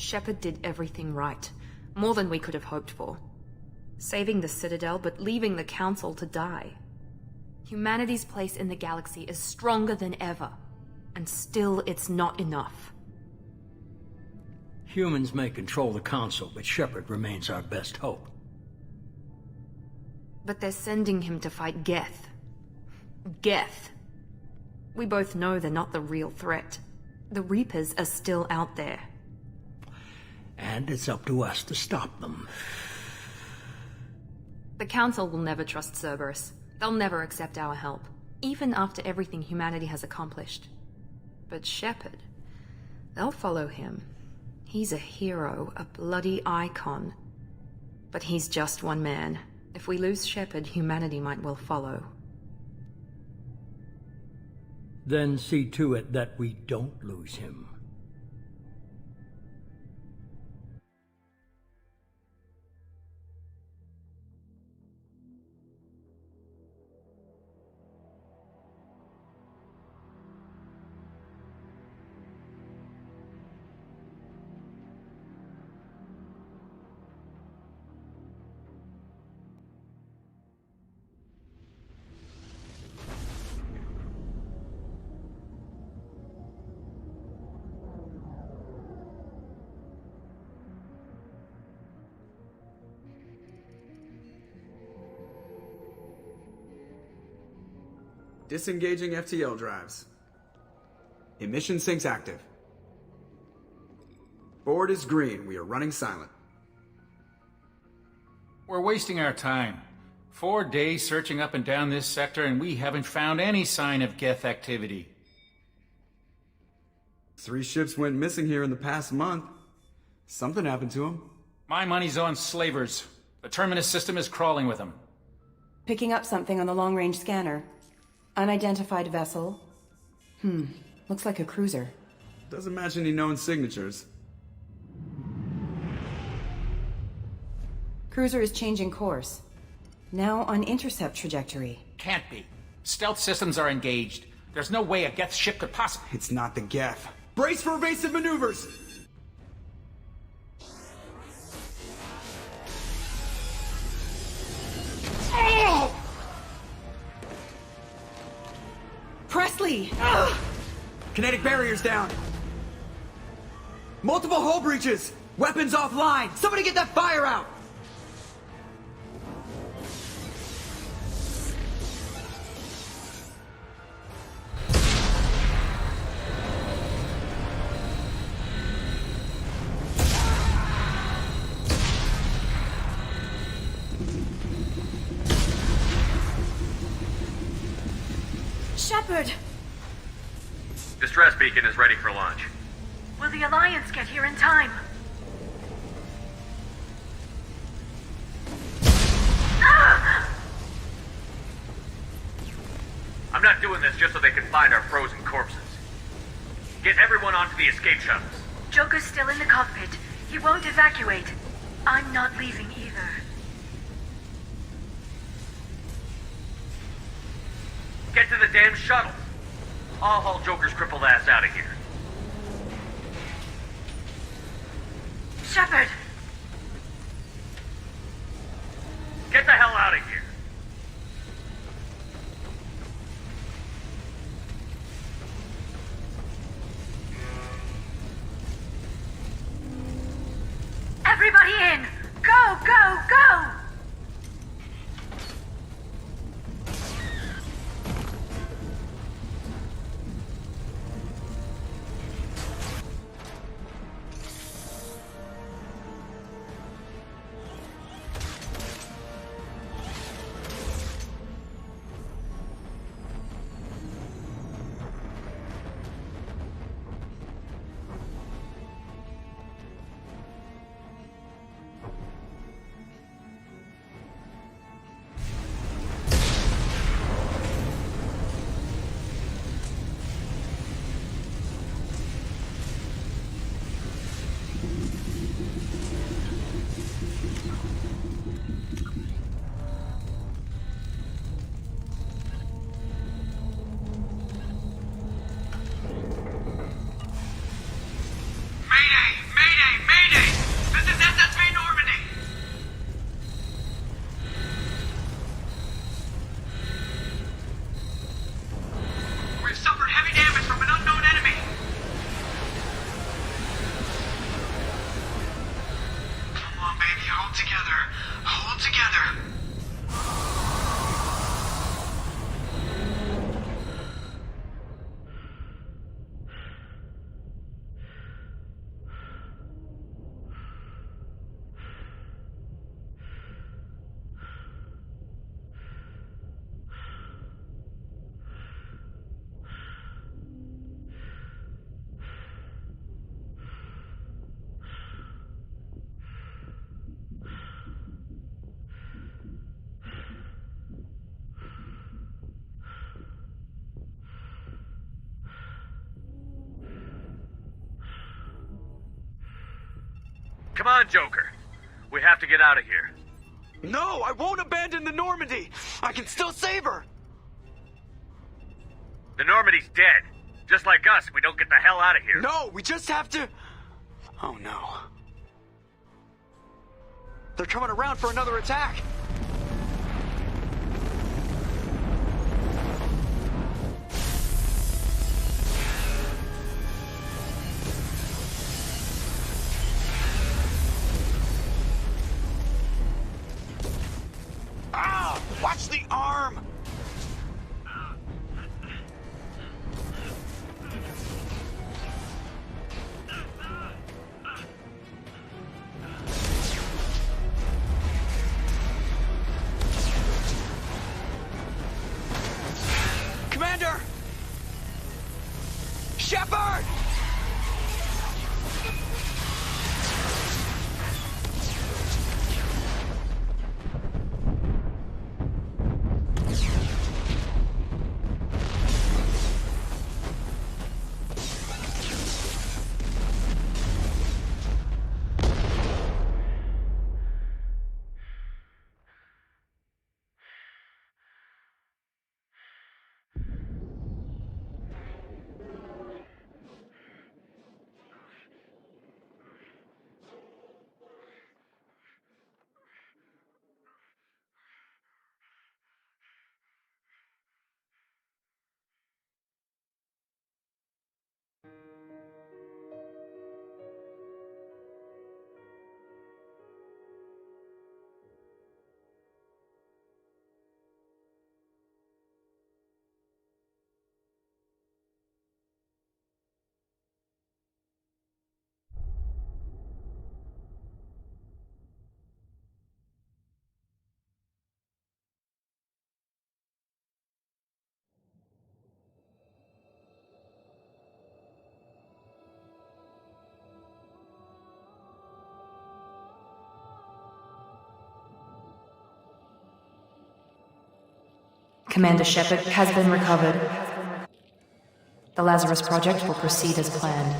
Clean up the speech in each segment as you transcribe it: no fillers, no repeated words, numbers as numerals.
Shepard did everything right. More than we could have hoped for. Saving the Citadel, but leaving the Council to die. Humanity's place in the galaxy is stronger than ever. And still, it's not enough. Humans may control the Council, but Shepard remains our best hope. But they're sending him to fight Geth. Geth. We both know they're not the real threat. The Reapers are still out there. And it's up to us to stop them. The Council will never trust Cerberus. They'll never accept our help, even after everything humanity has accomplished. But Shepard, they'll follow him. He's a hero, a bloody icon. But he's just one man. If we lose Shepard, humanity might well follow. Then see to it that we don't lose him. Disengaging FTL drives. Emission sinks active. Board is green. We are running silent. We're wasting our time. 4 days searching up and down this sector, and we haven't found any sign of Geth activity. 3 ships went missing here in the past month. Something happened to them. My money's on slavers. The Terminus system is crawling with them. Picking up something on the long-range scanner. Unidentified vessel. Looks like a cruiser. Doesn't match any known signatures. Cruiser is changing course. Now on intercept trajectory. Can't be. Stealth systems are engaged. There's no way a Geth ship could possibly... It's not the Geth. Brace for evasive maneuvers! Oh! Presley! Kinetic barriers down. Multiple hull breaches. Weapons offline. Somebody get that fire out. Shepard! Distress beacon is ready for launch. Will the Alliance get here in time? I'm not doing this just so they can find our frozen corpses. Get everyone onto the escape shuttles. Joker's still in the cockpit. He won't evacuate. I'm not leaving either. Get to the damn shuttle. I'll haul Joker's crippled ass out of here. Shepard! Get the hell out of here. Everybody in! Go, go, go! on, Joker. We have to get out of here. No, I won't abandon the Normandy. I can still save her. The Normandy's dead. Just like us, we don't get the hell out of here. No, we just have to... Oh no. They're coming around for another attack. Ah! Watch the arm! Commander! Shepard! Commander Shepard has been recovered. The Lazarus Project will proceed as planned.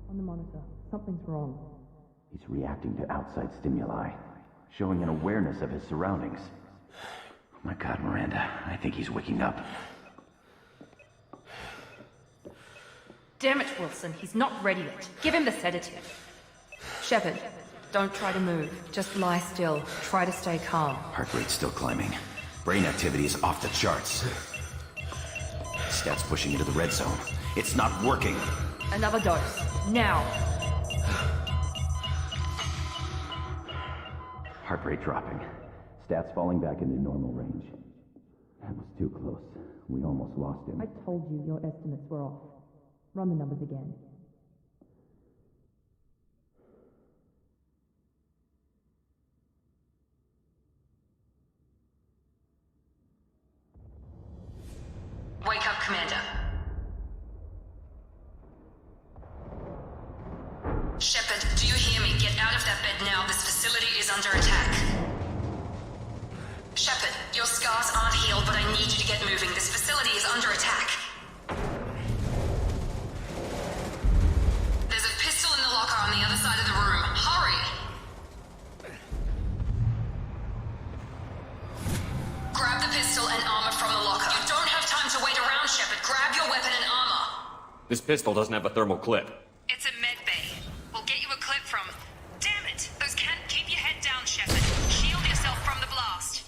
On the monitor. Something's wrong. He's reacting to outside stimuli, showing an awareness of his surroundings. Oh my God, Miranda, I think he's waking up. Damn it, Wilson. He's not ready yet. Give him the sedative. Shepard, don't try to move. Just lie still. Try to stay calm. Heart rate's still climbing. Brain activity is off the charts. Stats pushing into the red zone. It's not working. Another dose. Now. Heart rate dropping. Stats falling back into normal range. That was too close. We almost lost him. I told you your estimates were off. Run the numbers again. Wake up, Commander. Shepard, do you hear me? Get out of that bed now. This facility is under attack. Shepard, your scars aren't healed, but I need you to get moving. This facility is under attack. There's a pistol in the locker on the other side of the room. Hurry! Grab the pistol and armor from the locker. You don't have time to wait around, Shepard. Grab your weapon and armor. This pistol doesn't have a thermal clip. It's a med bay. We'll get you a clip from... Damn it! Those can't keep your head down, Shepard. Shield yourself from the blast.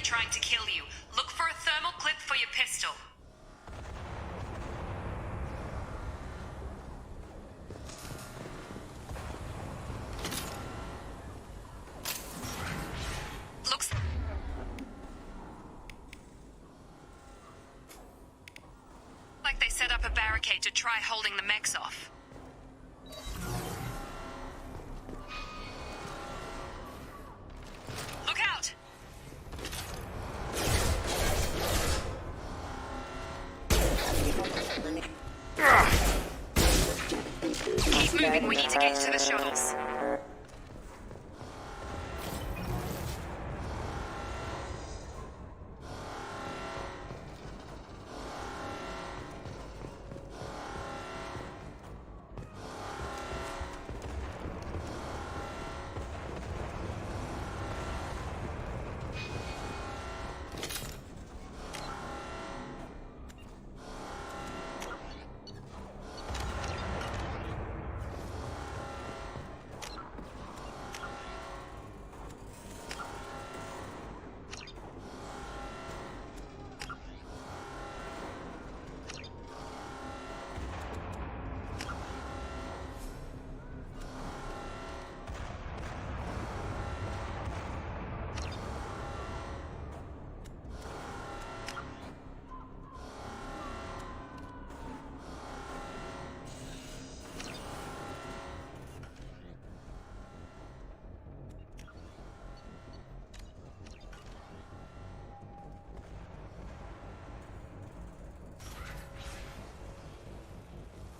Trying to kill you. Look for a thermal clip for your pistol. Looks like they set up a barricade to try holding the mechs off. Look out! Keep moving, we need to get to the shuttles.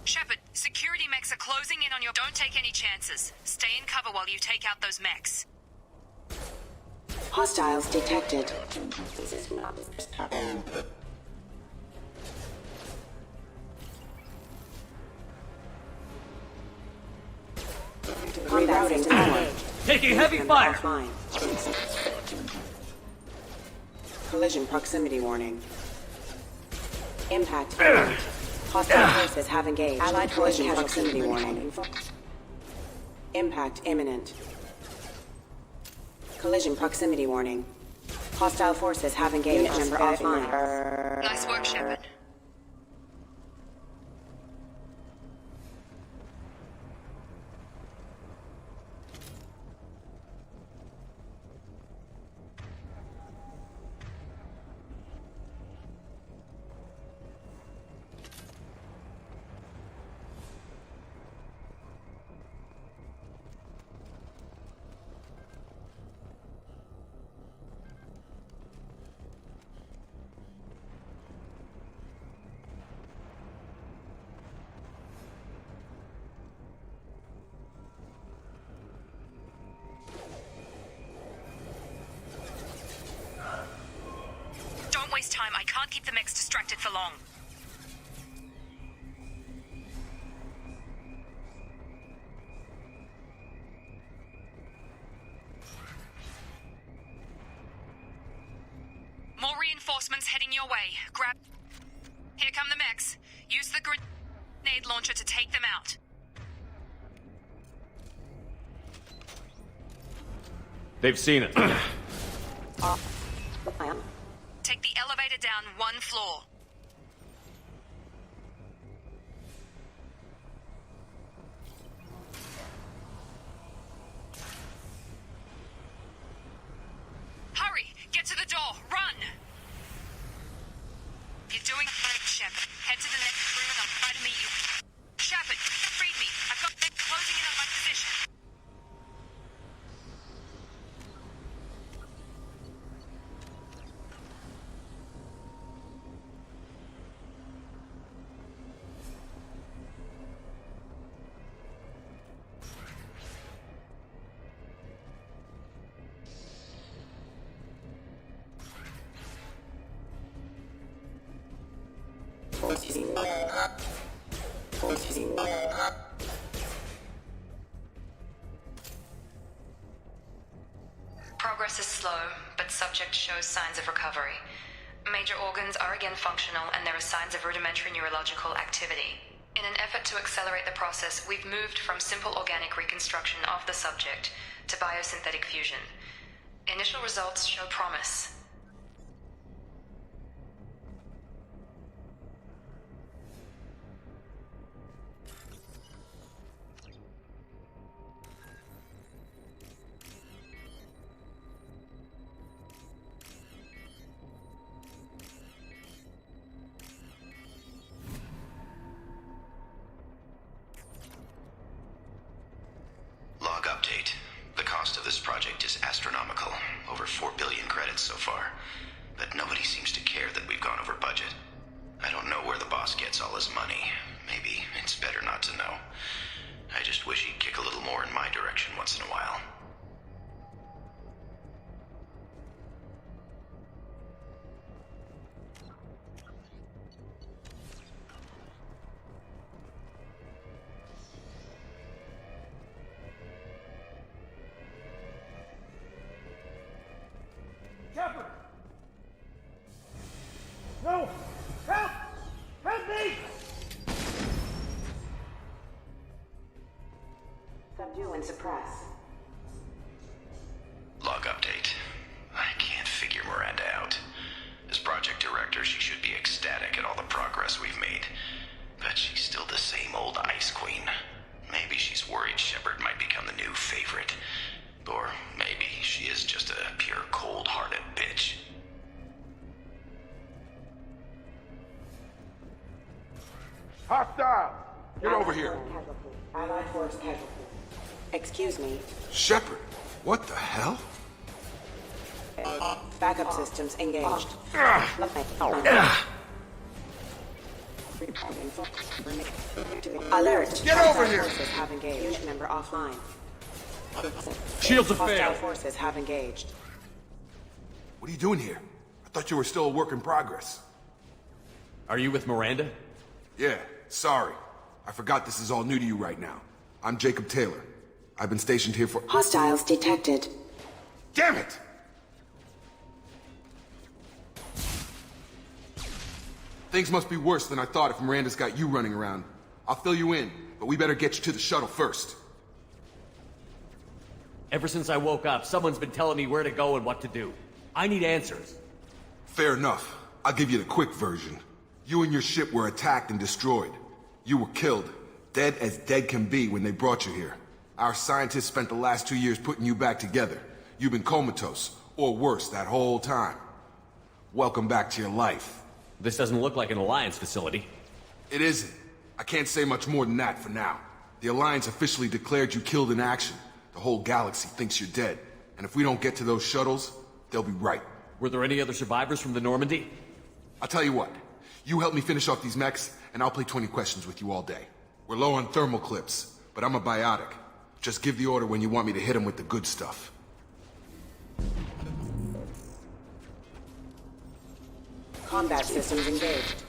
Shepard, security mechs are closing in on your... Don't take any chances. Stay in cover while you take out those mechs. Hostiles detected. Rerouting to Taking heavy fire! offline. Collision proximity warning. Impact imminent. Hostile forces have engaged. Allied collision proximity warning. Impact imminent. Collision proximity warning. Hostile forces have engaged. Unit member offline. Nice work, Shepard. Don't waste time. I can't keep the mechs distracted for long. More reinforcements heading your way. Grab... Here come the mechs. Use the grenade launcher to take them out. They've seen it. Take the elevator down 1 floor. Hurry! Get to the door! Run! You're doing great, Shepard. Head to the next room and I'll try to meet you. Shepard, read me. I've got them closing in on my position. Progress is slow, but subject shows signs of recovery. Major organs are again functional, and there are signs of rudimentary neurological activity. In an effort to accelerate the process, we've moved from simple organic reconstruction of the subject to biosynthetic fusion. Initial results show promise. Log update. The cost of this project is astronomical. Over 4 billion credits so far. But nobody seems to care that we've gone over budget. I don't know where the boss gets all his money. Maybe it's better not to know. I just wish he'd kick a little more in my direction once in a while. Shepard! No! Help! Help me! Subdue and suppress. Log update. I can't figure Miranda out. As project director, she should be ecstatic at all the progress we've made. But she's still the same old Ice Queen. Maybe she's worried Shepard might become the new favorite. Or maybe she is just a pure cold-hearted bitch. Hostile! Get over here. Allied force casualty. Excuse me. Shepard, what the hell? Backup systems engaged. Alert! Get over here! Forces have engaged. Unit member offline. Shields are Hostile failed. forces have engaged. What are you doing here? I thought you were still a work in progress. Are you with Miranda? Yeah, sorry. I forgot this is all new to you right now. I'm Jacob Taylor. I've been stationed here for— Hostiles detected. Damn it! Things must be worse than I thought if Miranda's got you running around. I'll fill you in, but we better get you to the shuttle first. Ever since I woke up, someone's been telling me where to go and what to do. I need answers. Fair enough. I'll give you the quick version. You and your ship were attacked and destroyed. You were killed. Dead as dead can be when they brought you here. Our scientists spent the last 2 years putting you back together. You've been comatose, or worse, that whole time. Welcome back to your life. This doesn't look like an Alliance facility. It isn't. I can't say much more than that for now. The Alliance officially declared you killed in action. The whole galaxy thinks you're dead. And if we don't get to those shuttles, they'll be right. Were there any other survivors from the Normandy? I'll tell you what. You help me finish off these mechs, and I'll play 20 questions with you all day. We're low on thermal clips, but I'm a biotic. Just give the order when you want me to hit them with the good stuff. Combat systems engaged.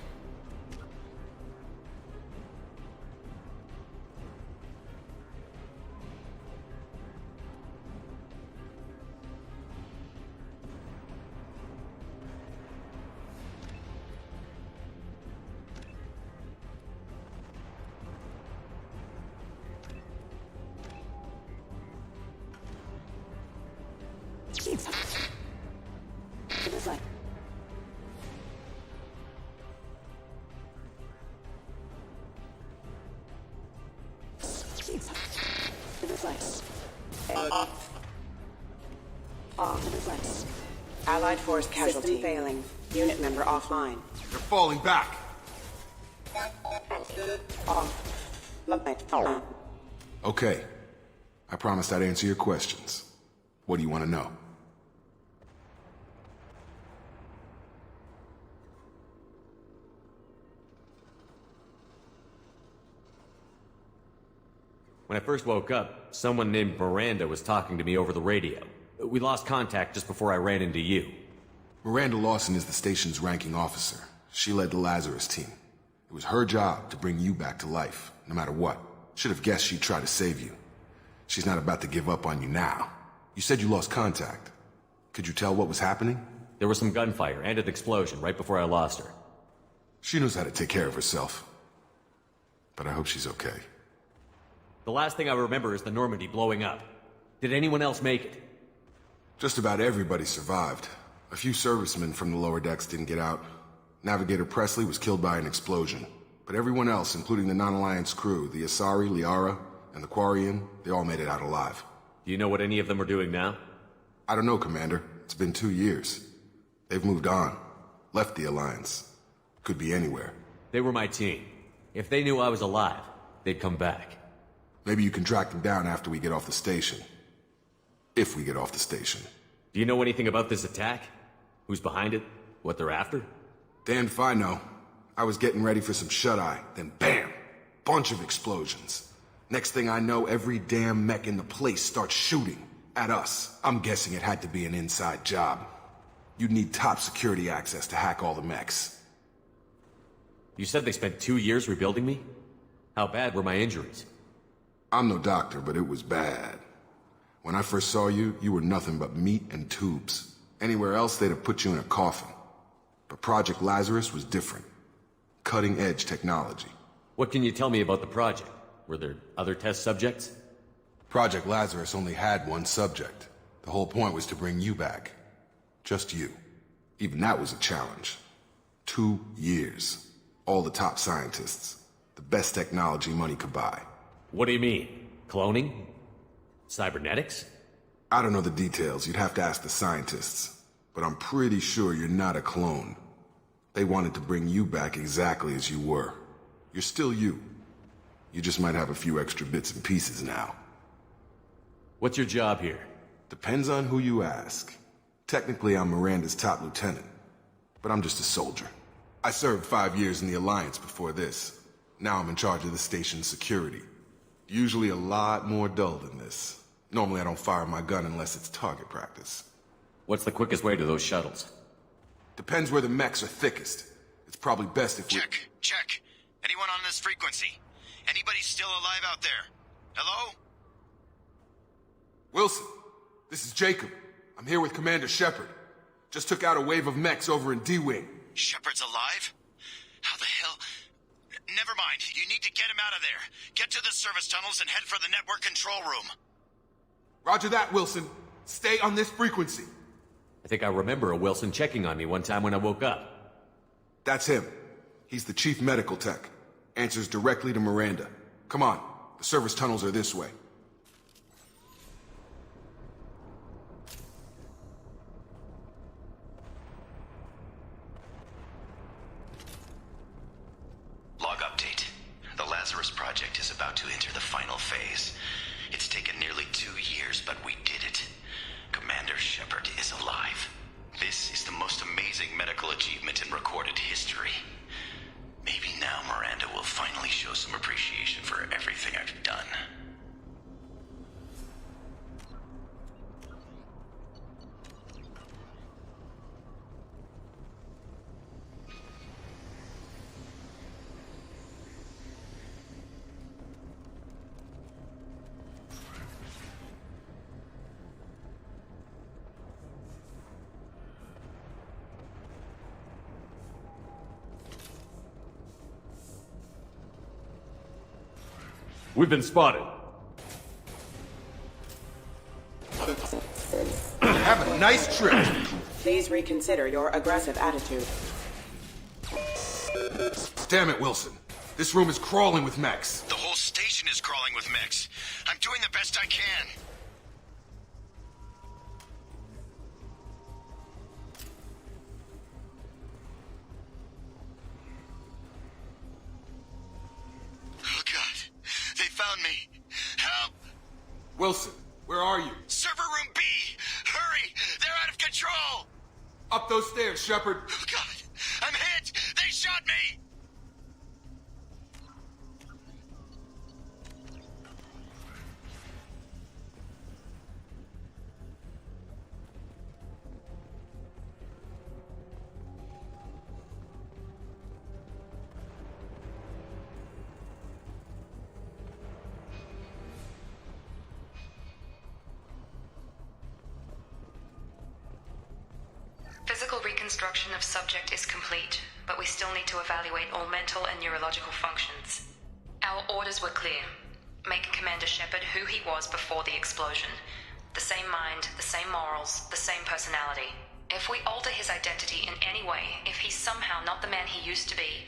Allied force casualty. System failing. Unit member offline. They're falling back. Okay. I promised I'd answer your questions. What do you want to know? When I first woke up, someone named Miranda was talking to me over the radio. We lost contact just before I ran into you. Miranda Lawson is the station's ranking officer. She led the Lazarus team. It was her job to bring you back to life, no matter what. Should have guessed she'd try to save you. She's not about to give up on you now. You said you lost contact. Could you tell what was happening? There was some gunfire and an explosion right before I lost her. She knows how to take care of herself. But I hope she's okay. The last thing I remember is the Normandy blowing up. Did anyone else make it? Just about everybody survived. A few servicemen from the lower decks didn't get out. Navigator Presley was killed by an explosion. But everyone else, including the non-Alliance crew, the Asari, Liara, and the Quarian, they all made it out alive. Do you know what any of them are doing now? I don't know, Commander. It's been 2 years. They've moved on. Left the Alliance. Could be anywhere. They were my team. If they knew I was alive, they'd come back. Maybe you can track them down after we get off the station. If we get off the station. Do you know anything about this attack? Who's behind it? What they're after? Damned if I know. I was getting ready for some shut-eye, then bam! Bunch of explosions. Next thing I know, every damn mech in the place starts shooting at us. I'm guessing it had to be an inside job. You'd need top security access to hack all the mechs. You said they spent 2 years rebuilding me? How bad were my injuries? I'm no doctor, but it was bad. When I first saw you, you were nothing but meat and tubes. Anywhere else, they'd have put you in a coffin. But Project Lazarus was different. Cutting-edge technology. What can you tell me about the project? Were there other test subjects? Project Lazarus only had one subject. The whole point was to bring you back. Just you. Even that was a challenge. 2 years. All the top scientists. The best technology money could buy. What do you mean? Cloning? Cybernetics? I don't know the details. You'd have to ask the scientists. But I'm pretty sure you're not a clone. They wanted to bring you back exactly as you were. You're still you. You just might have a few extra bits and pieces now. What's your job here? Depends on who you ask. Technically, I'm Miranda's top lieutenant. But I'm just a soldier. I served 5 years in the Alliance before this. Now I'm in charge of the station's security. Usually a lot more dull than this. Normally I don't fire my gun unless it's target practice. What's the quickest way to those shuttles? Depends where the mechs are thickest. It's probably best if we... Check. Anyone on this frequency? Anybody still alive out there? Hello? Wilson, this is Jacob. I'm here with Commander Shepard. Just took out a wave of mechs over in D-Wing. Shepard's alive? How the hell? Never mind. You need to get him out of there. Get to the service tunnels and head for the network control room. Roger that, Wilson. Stay on this frequency. I think I remember a Wilson checking on me one time when I woke up. That's him. He's the chief medical tech. Answers directly to Miranda. Come on. The service tunnels are this way. Log update. The Lazarus Project is about to enter the final phase. It's taken nearly 2 years, but we did it. Commander Shepard is alive. This is the most amazing medical achievement in recorded history. Maybe now Miranda will finally show some appreciation for everything I've done. We've been spotted. Have a nice trip. Please reconsider your aggressive attitude. Damn it, Wilson. This room is crawling with mechs. The whole station is crawling with mechs. I'm doing the best I can. Oh God, they found me. Help! Wilson, where are you? Server room B! Hurry! They're out of control! Up those stairs, Shepard. Oh God, I'm hit! They shot me! Physical reconstruction of subject is complete, but we still need to evaluate all mental and neurological functions. Our orders were clear. Make Commander Shepard who he was before the explosion. The same mind, the same morals, the same personality. If we alter his identity in any way, if he's somehow not the man he used to be,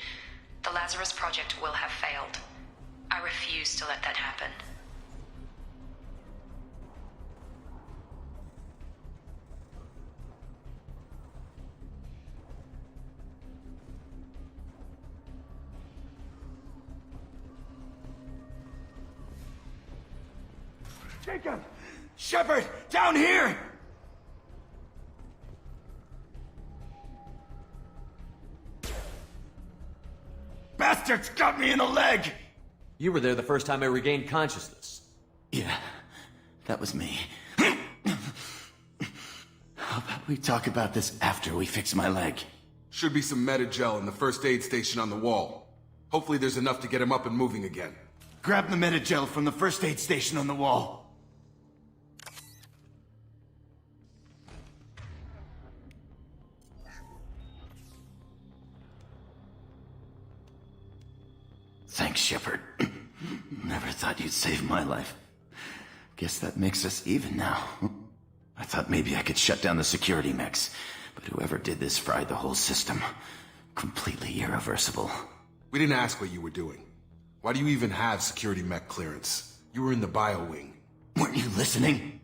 the Lazarus Project will have failed. I refuse to let that happen. Jacob! Shepard! Down here! Bastards got me in the leg! You were there the first time I regained consciousness. Yeah, that was me. How about we talk about this after we fix my leg? Should be some Metagel in the first aid station on the wall. Hopefully there's enough to get him up and moving again. Grab the Metagel from the first aid station on the wall. Thanks, Shepard. Never thought you'd save my life. Guess that makes us even now. I thought maybe I could shut down the security mechs, but whoever did this fried the whole system. Completely irreversible. We didn't ask what you were doing. Why do you even have security mech clearance? You were in the bio wing. Weren't you listening?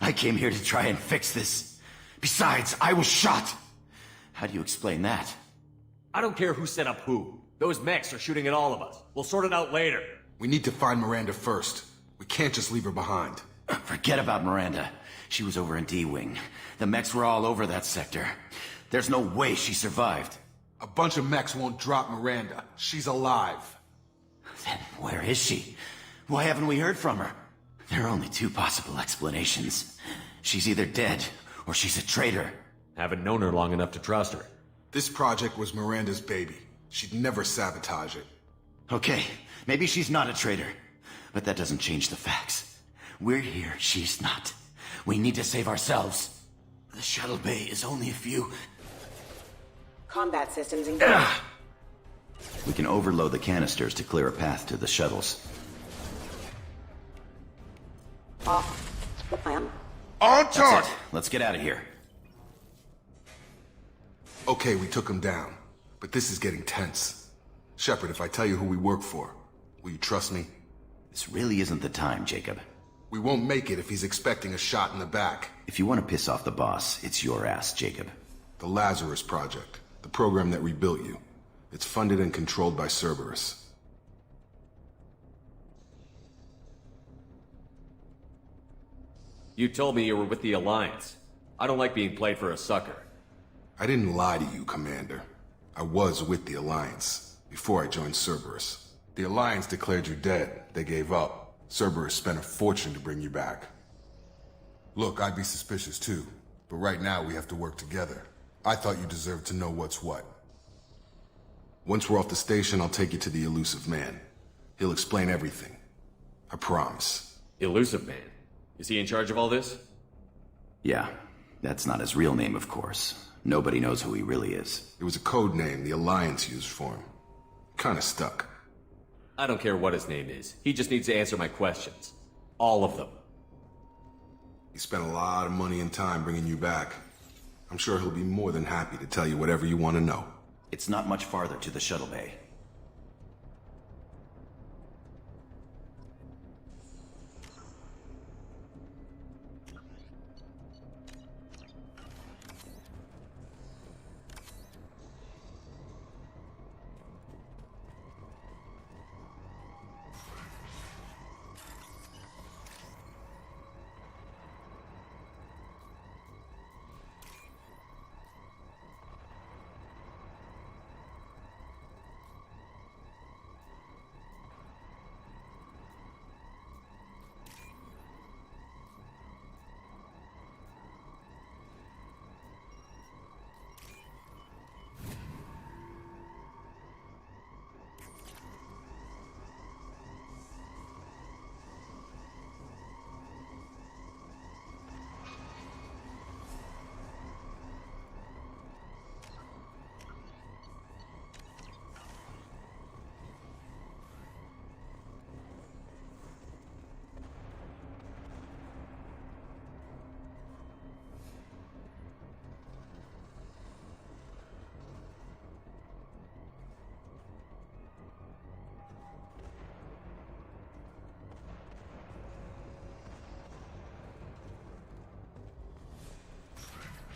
I came here to try and fix this. Besides, I was shot. How do you explain that? I don't care who set up who. Those mechs are shooting at all of us. We'll sort it out later. We need to find Miranda first. We can't just leave her behind. Forget about Miranda. She was over in D-Wing. The mechs were all over that sector. There's no way she survived. A bunch of mechs won't drop Miranda. She's alive. Then where is she? Why haven't we heard from her? There are only two possible explanations. She's either dead, or she's a traitor. Haven't known her long enough to trust her. This project was Miranda's baby. She'd never sabotage it. Okay, maybe she's not a traitor, but that doesn't change the facts. We're here, she's not. We need to save ourselves. The shuttle bay is only a few... Combat systems engaged. We can overload the canisters to clear a path to the shuttles. On That's target! it. Let's get out of here. Okay, we took him down, but this is getting tense. Shepard, if I tell you who we work for, will you trust me? This really isn't the time, Jacob. We won't make it if he's expecting a shot in the back. If you want to piss off the boss, it's your ass, Jacob. The Lazarus Project, the program that rebuilt you. It's funded and controlled by Cerberus. You told me you were with the Alliance. I don't like being played for a sucker. I didn't lie to you, Commander. I was with the Alliance, before I joined Cerberus. The Alliance declared you dead. They gave up. Cerberus spent a fortune to bring you back. Look, I'd be suspicious too, but right now we have to work together. I thought you deserved to know what's what. Once we're off the station, I'll take you to the Elusive Man. He'll explain everything. I promise. Elusive Man? Is he in charge of all this? Yeah, that's not his real name, of course. Nobody knows who he really is. It was a code name the Alliance used for him. Kinda stuck. I don't care what his name is. He just needs to answer my questions. All of them. He spent a lot of money and time bringing you back. I'm sure he'll be more than happy to tell you whatever you want to know. It's not much farther to the shuttle bay.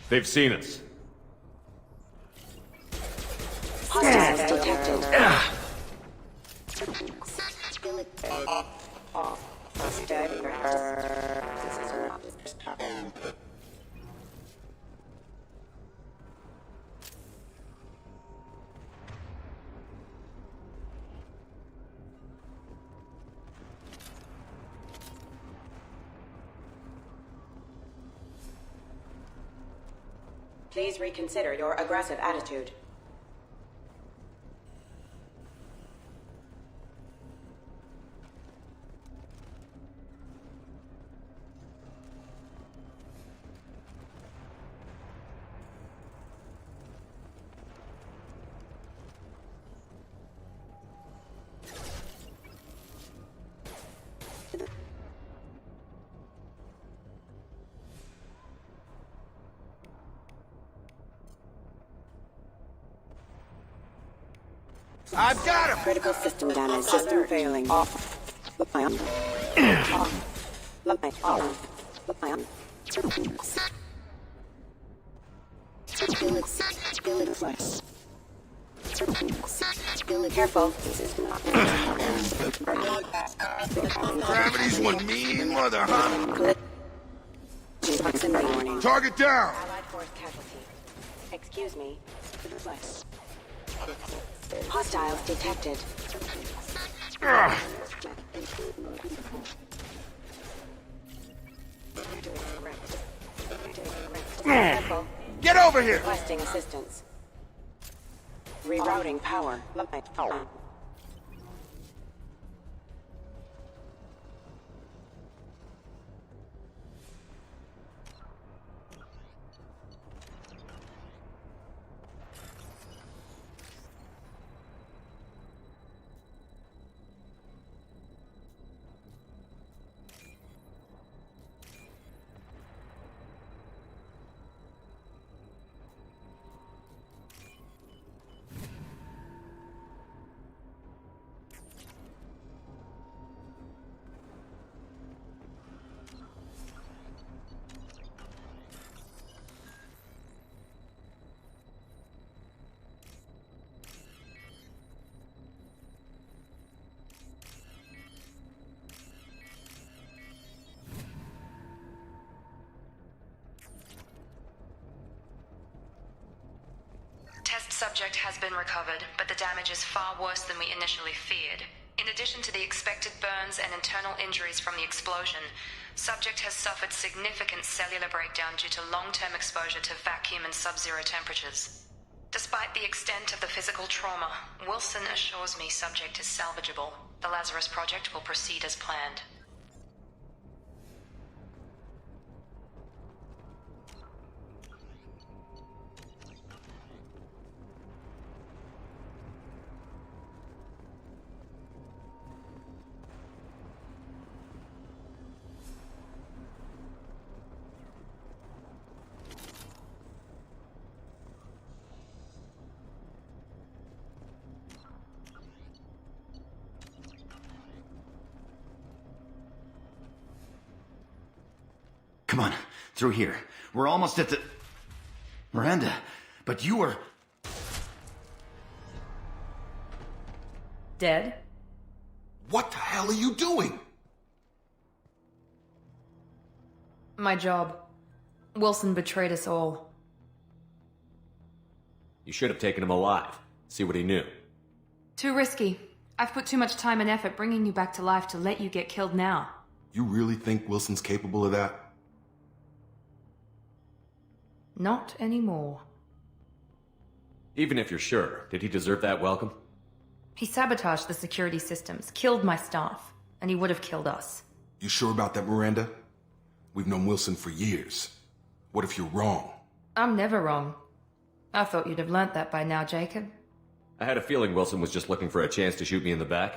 They've seen us. Hostiles detected. Please reconsider your aggressive attitude. I've got him! Critical system damage. System failing. Careful. Gravity's one mean mother, huh? Target down! Allied force casualty. Excuse me. Hostiles detected. Careful. Get over here! Requesting assistance. Rerouting power. Test subject has been recovered, but the damage is far worse than we initially feared. In addition to the expected burns and internal injuries from the explosion, subject has suffered significant cellular breakdown due to long-term exposure to vacuum and sub-zero temperatures. Despite the extent of the physical trauma, Wilson assures me subject is salvageable. The Lazarus Project will proceed as planned. Come on, through here. We're almost at the... Miranda, but you were... Dead? What the hell are you doing? My job. Wilson betrayed us all. You should have taken him alive. See what he knew. Too risky. I've put too much time and effort bringing you back to life to let you get killed now. You really think Wilson's capable of that? Not anymore. Even if you're sure, did he deserve that welcome? He sabotaged the security systems, killed my staff, and he would have killed us. You sure about that, Miranda? We've known Wilson for years. What if you're wrong? I'm never wrong. I thought you'd have learnt that by now, Jacob. I had a feeling Wilson was just looking for a chance to shoot me in the back.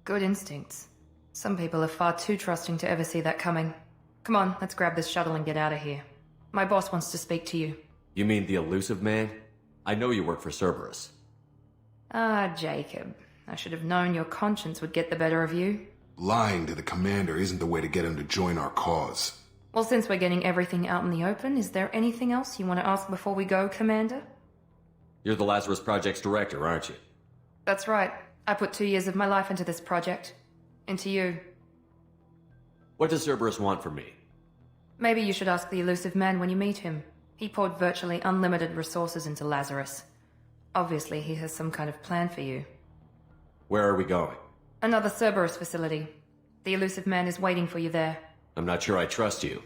Good instincts. Some people are far too trusting to ever see that coming. Come on, let's grab this shuttle and get out of here. My boss wants to speak to you. You mean the elusive man? I know you work for Cerberus. Ah, Jacob. I should have known your conscience would get the better of you. Lying to the commander isn't the way to get him to join our cause. Well, since we're getting everything out in the open, is there anything else you want to ask before we go, Commander? You're the Lazarus Project's director, aren't you? That's right. I put 2 years of my life into this project. Into you. What does Cerberus want from me? Maybe you should ask the elusive man when you meet him. He poured virtually unlimited resources into Lazarus. Obviously, he has some kind of plan for you. Where are we going? Another Cerberus facility. The elusive man is waiting for you there. I'm not sure I trust you.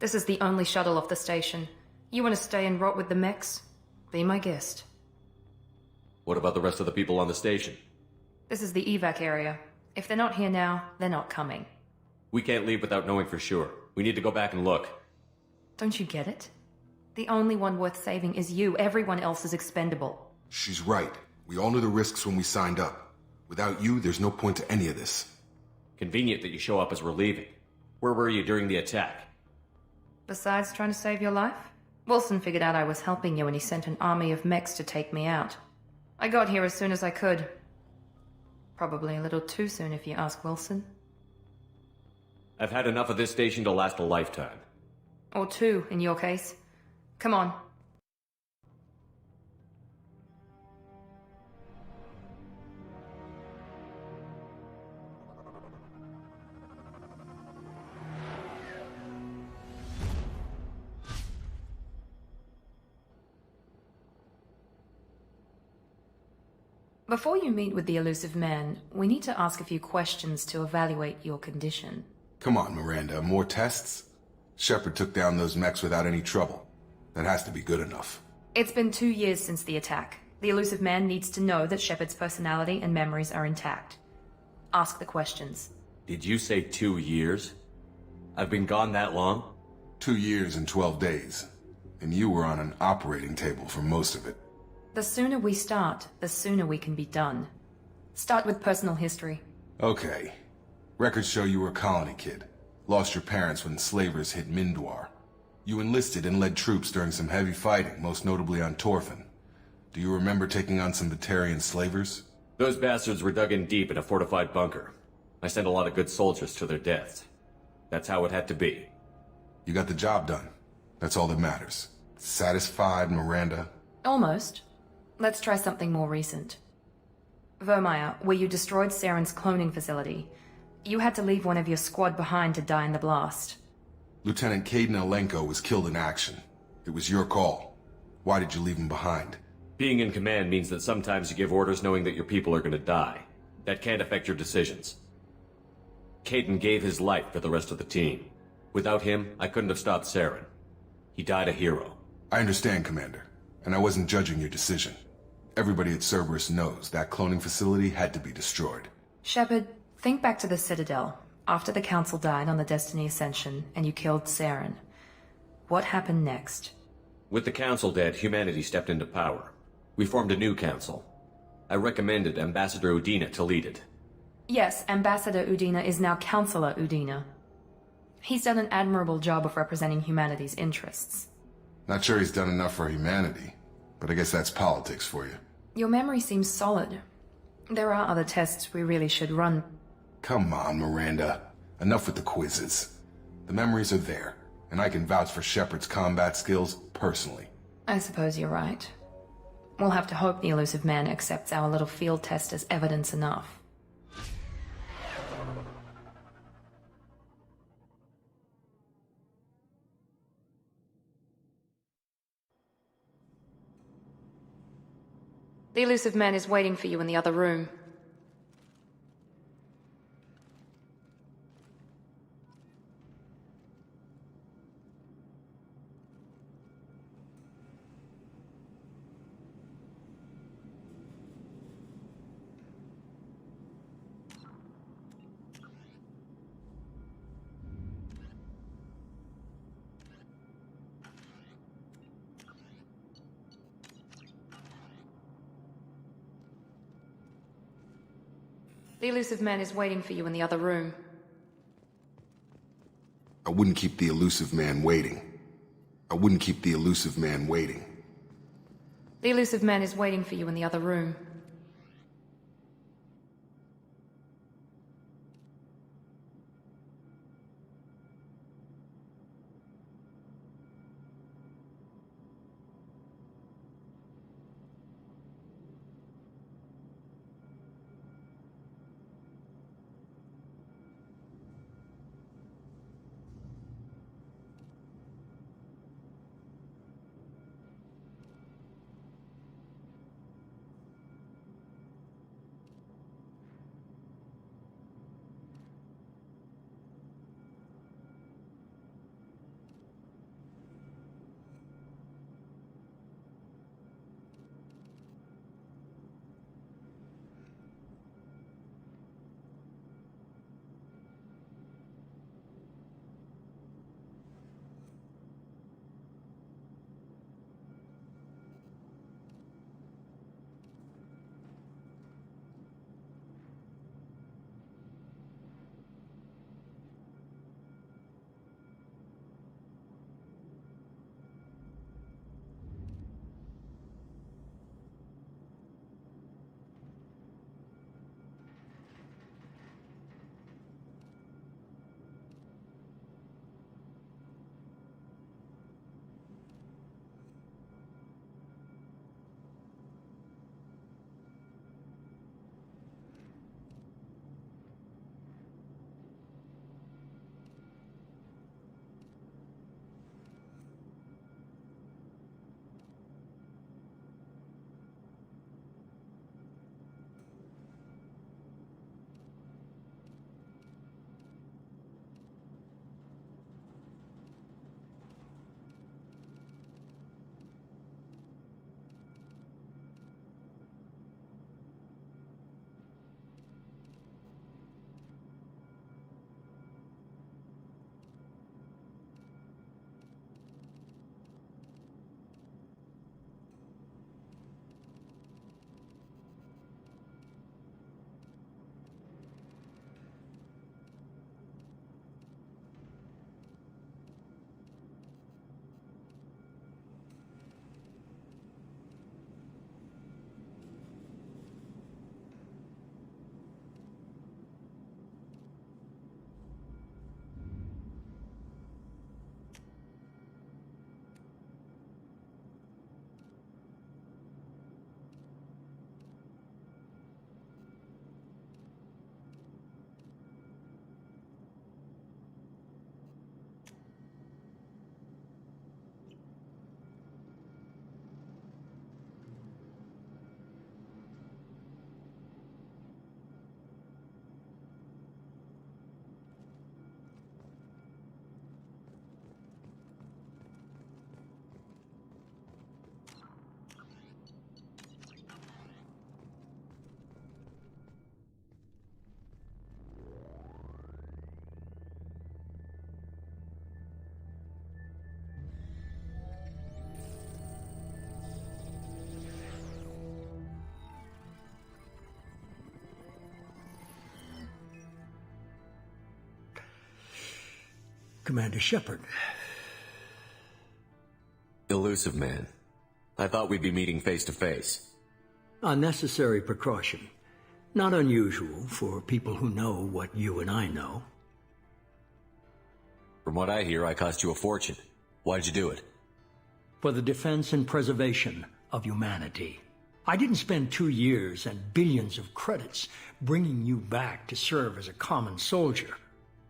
This is the only shuttle off the station. You want to stay and rot with the mechs? Be my guest. What about the rest of the people on the station? This is the evac area. If they're not here now, they're not coming. We can't leave without knowing for sure. We need to go back and look. Don't you get it? The only one worth saving is you. Everyone else is expendable. She's right. We all knew the risks when we signed up. Without you, there's no point to any of this. Convenient that you show up as we're leaving. Where were you during the attack? Besides trying to save your life, Wilson figured out I was helping you and he sent an army of mechs to take me out. I got here as soon as I could. Probably a little too soon if you ask Wilson. I've had enough of this station to last a lifetime. Or 2, in your case. Come on. Before you meet with the elusive man, we need to ask a few questions to evaluate your condition. Come on, Miranda, more tests? Shepard took down those mechs without any trouble. That has to be good enough. It's been 2 years since the attack. The elusive man needs to know that Shepard's personality and memories are intact. Ask the questions. Did you say 2 years? I've been gone that long? 2 years and 12 days. And you were on an operating table for most of it. The sooner we start, the sooner we can be done. Start with personal history. Okay. Records show you were a colony kid. Lost your parents when slavers hit Mindwar. You enlisted and led troops during some heavy fighting, most notably on Torfin. Do you remember taking on some Batarian slavers? Those bastards were dug in deep in a fortified bunker. I sent a lot of good soldiers to their deaths. That's how it had to be. You got the job done. That's all that matters. Satisfied, Miranda? Almost. Let's try something more recent. Vermeer, where you destroyed Saren's cloning facility. You had to leave one of your squad behind to die in the blast. Lieutenant Caden Elenko was killed in action. It was your call. Why did you leave him behind? Being in command means that sometimes you give orders knowing that your people are gonna die. That can't affect your decisions. Caden gave his life for the rest of the team. Without him, I couldn't have stopped Saren. He died a hero. I understand, Commander. And I wasn't judging your decision. Everybody at Cerberus knows that cloning facility had to be destroyed. Shepard, think back to the Citadel. After the Council died on the Destiny Ascension, and you killed Saren. What happened next? With the Council dead, humanity stepped into power. We formed a new council. I recommended Ambassador Udina to lead it. Yes, Ambassador Udina is now Councillor Udina. He's done an admirable job of representing humanity's interests. Not sure he's done enough for humanity, but I guess that's politics for you. Your memory seems solid. There are other tests we really should run. Come on, Miranda. Enough with the quizzes. The memories are there, and I can vouch for Shepard's combat skills personally. I suppose you're right. We'll have to hope the elusive man accepts our little field test as evidence enough. The elusive man is waiting for you in the other room. The elusive man is waiting for you in the other room. I wouldn't keep the elusive man waiting. I wouldn't keep the elusive man waiting. The elusive man is waiting for you in the other room. Commander Shepard. Elusive man. I thought we'd be meeting face to face. A necessary precaution. Not unusual for people who know what you and I know. From what I hear, I cost you a fortune. Why'd you do it? For the defense and preservation of humanity. I didn't spend 2 years and billions of credits bringing you back to serve as a common soldier.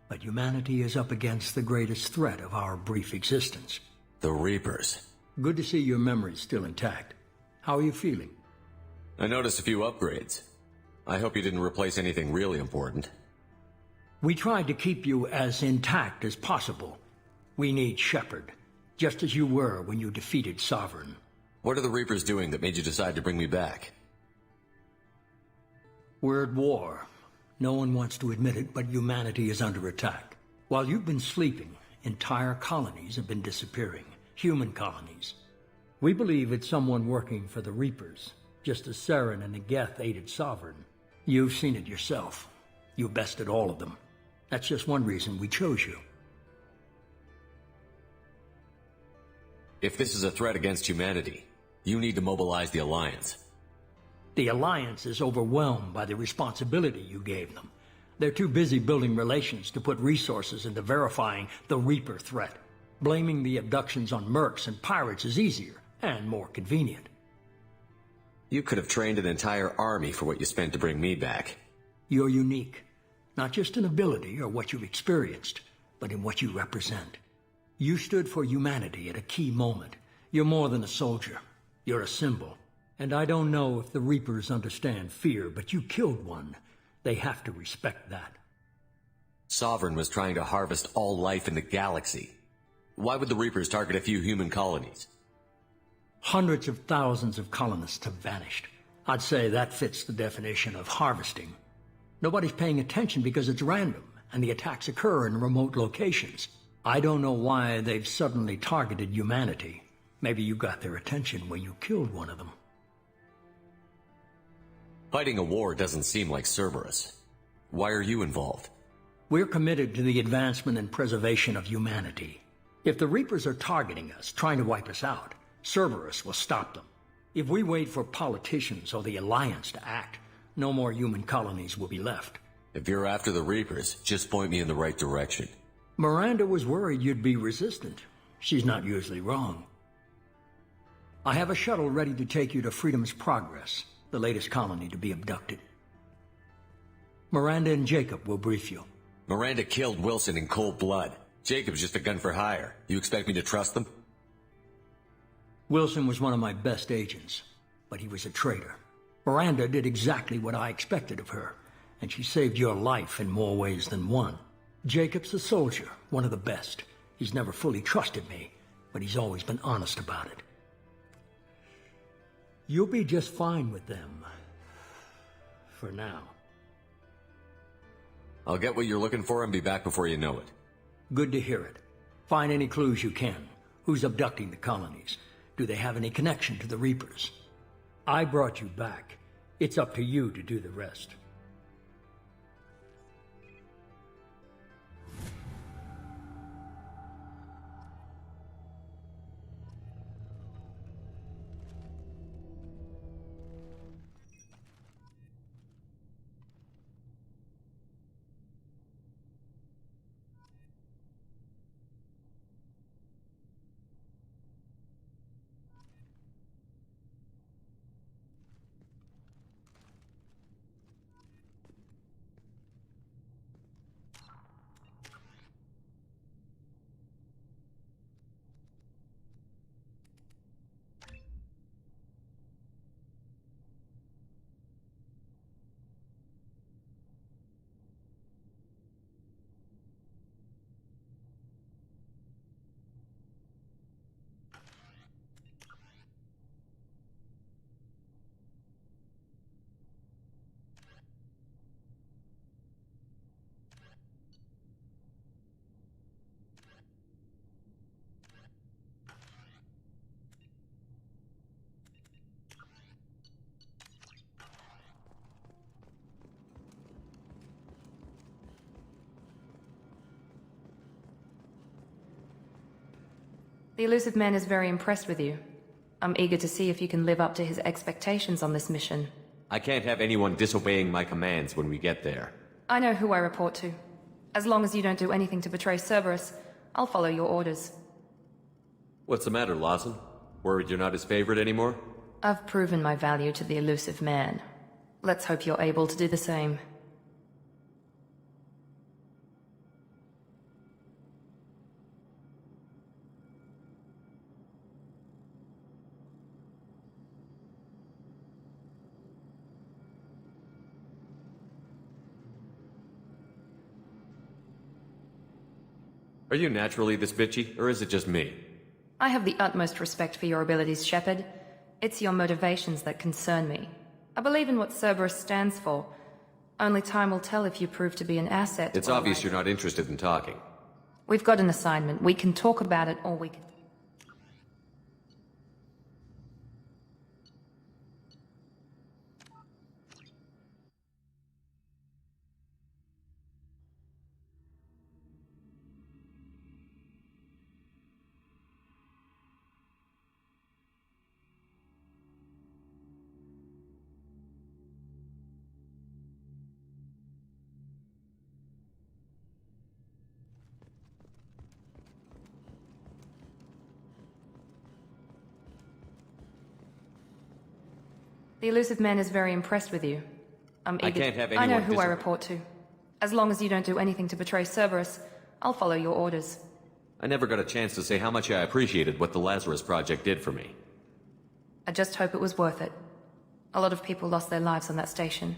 But humanity is up against the greatest threat of our brief existence. The Reapers. Good to see your memory's still intact. How are you feeling? I noticed a few upgrades. I hope you didn't replace anything really important. We tried to keep you as intact as possible. We need Shepard, just as you were when you defeated Sovereign. What are the Reapers doing that made you decide to bring me back? We're at war. No one wants to admit it, but humanity is under attack. While you've been sleeping, entire colonies have been disappearing. Human colonies. We believe it's someone working for the Reapers, just as Saren and Negeth aided Sovereign. You've seen it yourself. You bested all of them. That's just one reason we chose you. If this is a threat against humanity, you need to mobilize the Alliance. The Alliance is overwhelmed by the responsibility you gave them. They're too busy building relations to put resources into verifying the Reaper threat. Blaming the abductions on mercs and pirates is easier and more convenient. You could have trained an entire army for what you spent to bring me back. You're unique, not just in ability or what you've experienced, but in what you represent. You stood for humanity at a key moment. You're more than a soldier. You're a symbol. And I don't know if the Reapers understand fear, but you killed one. They have to respect that. Sovereign was trying to harvest all life in the galaxy. Why would the Reapers target a few human colonies? Hundreds of thousands of colonists have vanished. I'd say that fits the definition of harvesting. Nobody's paying attention because it's random, and the attacks occur in remote locations. I don't know why they've suddenly targeted humanity. Maybe you got their attention when you killed one of them. Fighting a war doesn't seem like Cerberus. Why are you involved? We're committed to the advancement and preservation of humanity. If the Reapers are targeting us, trying to wipe us out, Cerberus will stop them. If we wait for politicians or the Alliance to act, no more human colonies will be left. If you're after the Reapers, just point me in the right direction. Miranda was worried you'd be resistant. She's not usually wrong. I have a shuttle ready to take you to Freedom's Progress, the latest colony to be abducted. Miranda and Jacob will brief you. Miranda killed Wilson in cold blood. Jacob's just a gun for hire. You expect me to trust them? Wilson was one of my best agents, but he was a traitor. Miranda did exactly what I expected of her, and she saved your life in more ways than one. Jacob's a soldier, one of the best. He's never fully trusted me, but he's always been honest about it. You'll be just fine with them. For now. I'll get what you're looking for and be back before you know it. Good to hear it. Find any clues you can. Who's abducting the colonies? Do they have any connection to the Reapers? I brought you back. It's up to you to do the rest. The elusive man is very impressed with you. I'm eager to see if you can live up to his expectations on this mission. I can't have anyone disobeying my commands when we get there. I know who I report to. As long as you don't do anything to betray Cerberus, I'll follow your orders. What's the matter, Lawson? Worried you're not his favorite anymore? I've proven my value to the elusive man. Let's hope you're able to do the same. Are you naturally this bitchy, or is it just me? I have the utmost respect for your abilities, Shepard. It's your motivations that concern me. I believe in what Cerberus stands for. Only time will tell if you prove to be an asset. It's obvious you're not interested in talking. We've got an assignment. We can talk about it, or we can... The elusive man is very impressed with you. I'm eager. I can't have anyone I know who I report to. As long as you don't do anything to betray Cerberus, I'll follow your orders. I never got a chance to say how much I appreciated what the Lazarus Project did for me. I just hope it was worth it. A lot of people lost their lives on that station.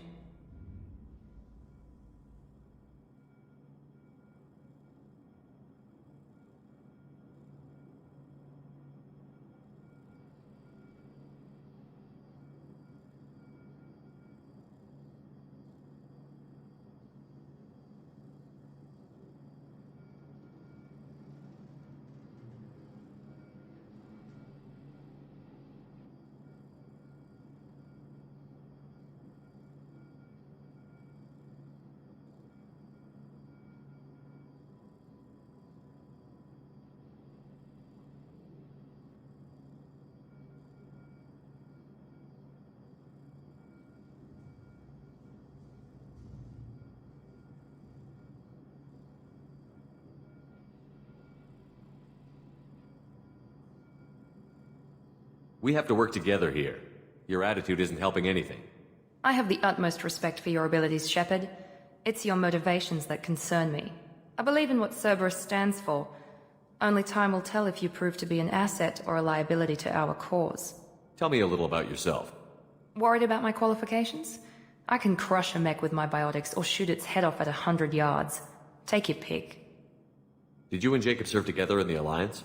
We have to work together here. Your attitude isn't helping anything. I have the utmost respect for your abilities, Shepard. It's your motivations that concern me. I believe in what Cerberus stands for. Only time will tell if you prove to be an asset or a liability to our cause. Tell me a little about yourself. Worried about my qualifications? I can crush a mech with my biotics or shoot its head off at 100 yards. Take your pick. Did you and Jacob serve together in the Alliance?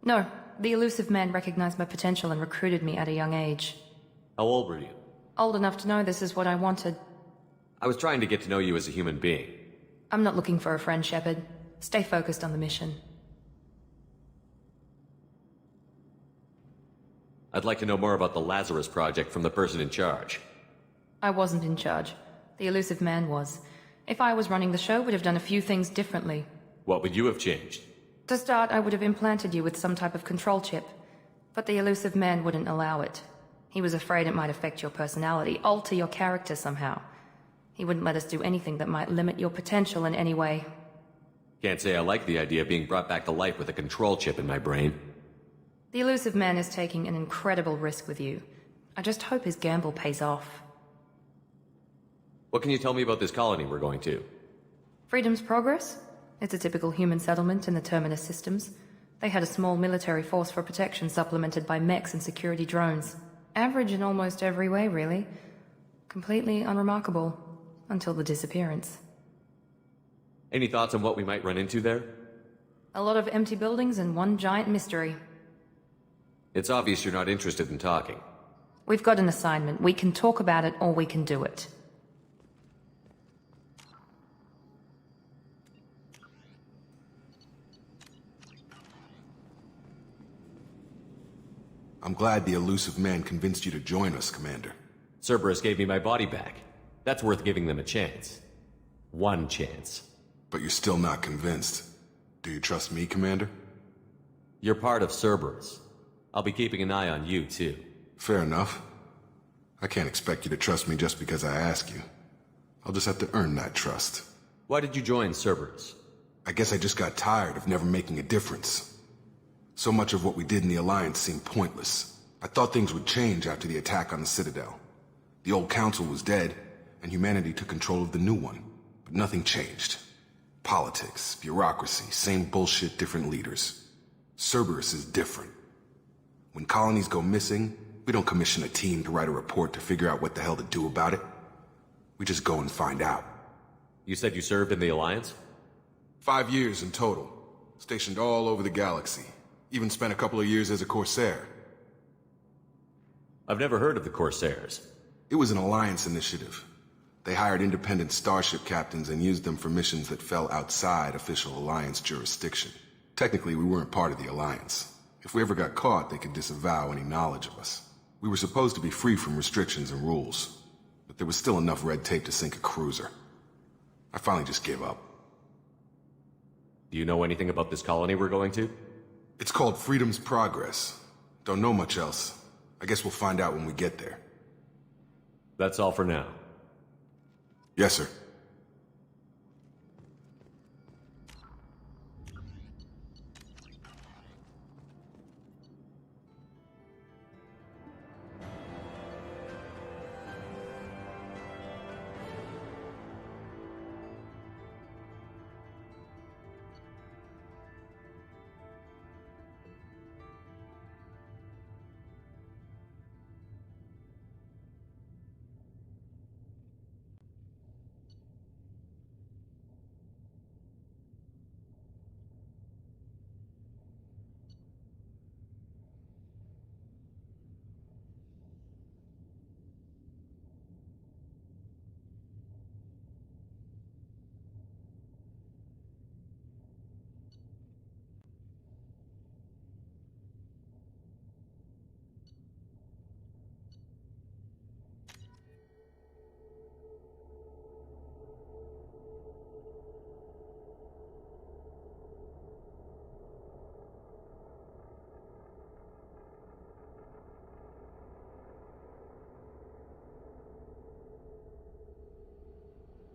No, the elusive man recognized my potential and recruited me at a young age. How old were you? Old enough to know this is what I wanted. I was trying to get to know you as a human being. I'm not looking for a friend, Shepard. Stay focused on the mission. I'd like to know more about the Lazarus Project from the person in charge. I wasn't in charge. The elusive man was. If I was running the show, would have done a few things differently. What would you have changed? To start, I would have implanted you with some type of control chip. But the elusive man wouldn't allow it. He was afraid it might affect your personality, alter your character somehow. He wouldn't let us do anything that might limit your potential in any way. Can't say I like the idea of being brought back to life with a control chip in my brain. The elusive man is taking an incredible risk with you. I just hope his gamble pays off. What can you tell me about this colony we're going to? Freedom's Progress? It's a typical human settlement in the Terminus systems. They had a small military force for protection supplemented by mechs and security drones. Average in almost every way, really. Completely unremarkable. Until the disappearance. Any thoughts on what we might run into there? A lot of empty buildings and one giant mystery. It's obvious you're not interested in talking. We've got an assignment. We can talk about it or we can do it. I'm glad the elusive man convinced you to join us, Commander. Cerberus gave me my body back. That's worth giving them a chance. One chance. But you're still not convinced. Do you trust me, Commander? You're part of Cerberus. I'll be keeping an eye on you, too. Fair enough. I can't expect you to trust me just because I ask you. I'll just have to earn that trust. Why did you join Cerberus? I guess I just got tired of never making a difference. So much of what we did in the Alliance seemed pointless. I thought things would change after the attack on the Citadel. The old council was dead, and humanity took control of the new one. But nothing changed. Politics, bureaucracy, same bullshit, different leaders. Cerberus is different. When colonies go missing, we don't commission a team to write a report to figure out what the hell to do about it. We just go and find out. You said you served in the Alliance? 5 years in total. Stationed all over the galaxy. Even spent a couple of years as a Corsair. I've never heard of the Corsairs. It was an Alliance initiative. They hired independent starship captains and used them for missions that fell outside official Alliance jurisdiction. Technically, we weren't part of the Alliance. If we ever got caught, they could disavow any knowledge of us. We were supposed to be free from restrictions and rules, but there was still enough red tape to sink a cruiser. I finally just gave up. Do you know anything about this colony we're going to? It's called Freedom's Progress. Don't know much else. I guess we'll find out when we get there. That's all for now. Yes, sir.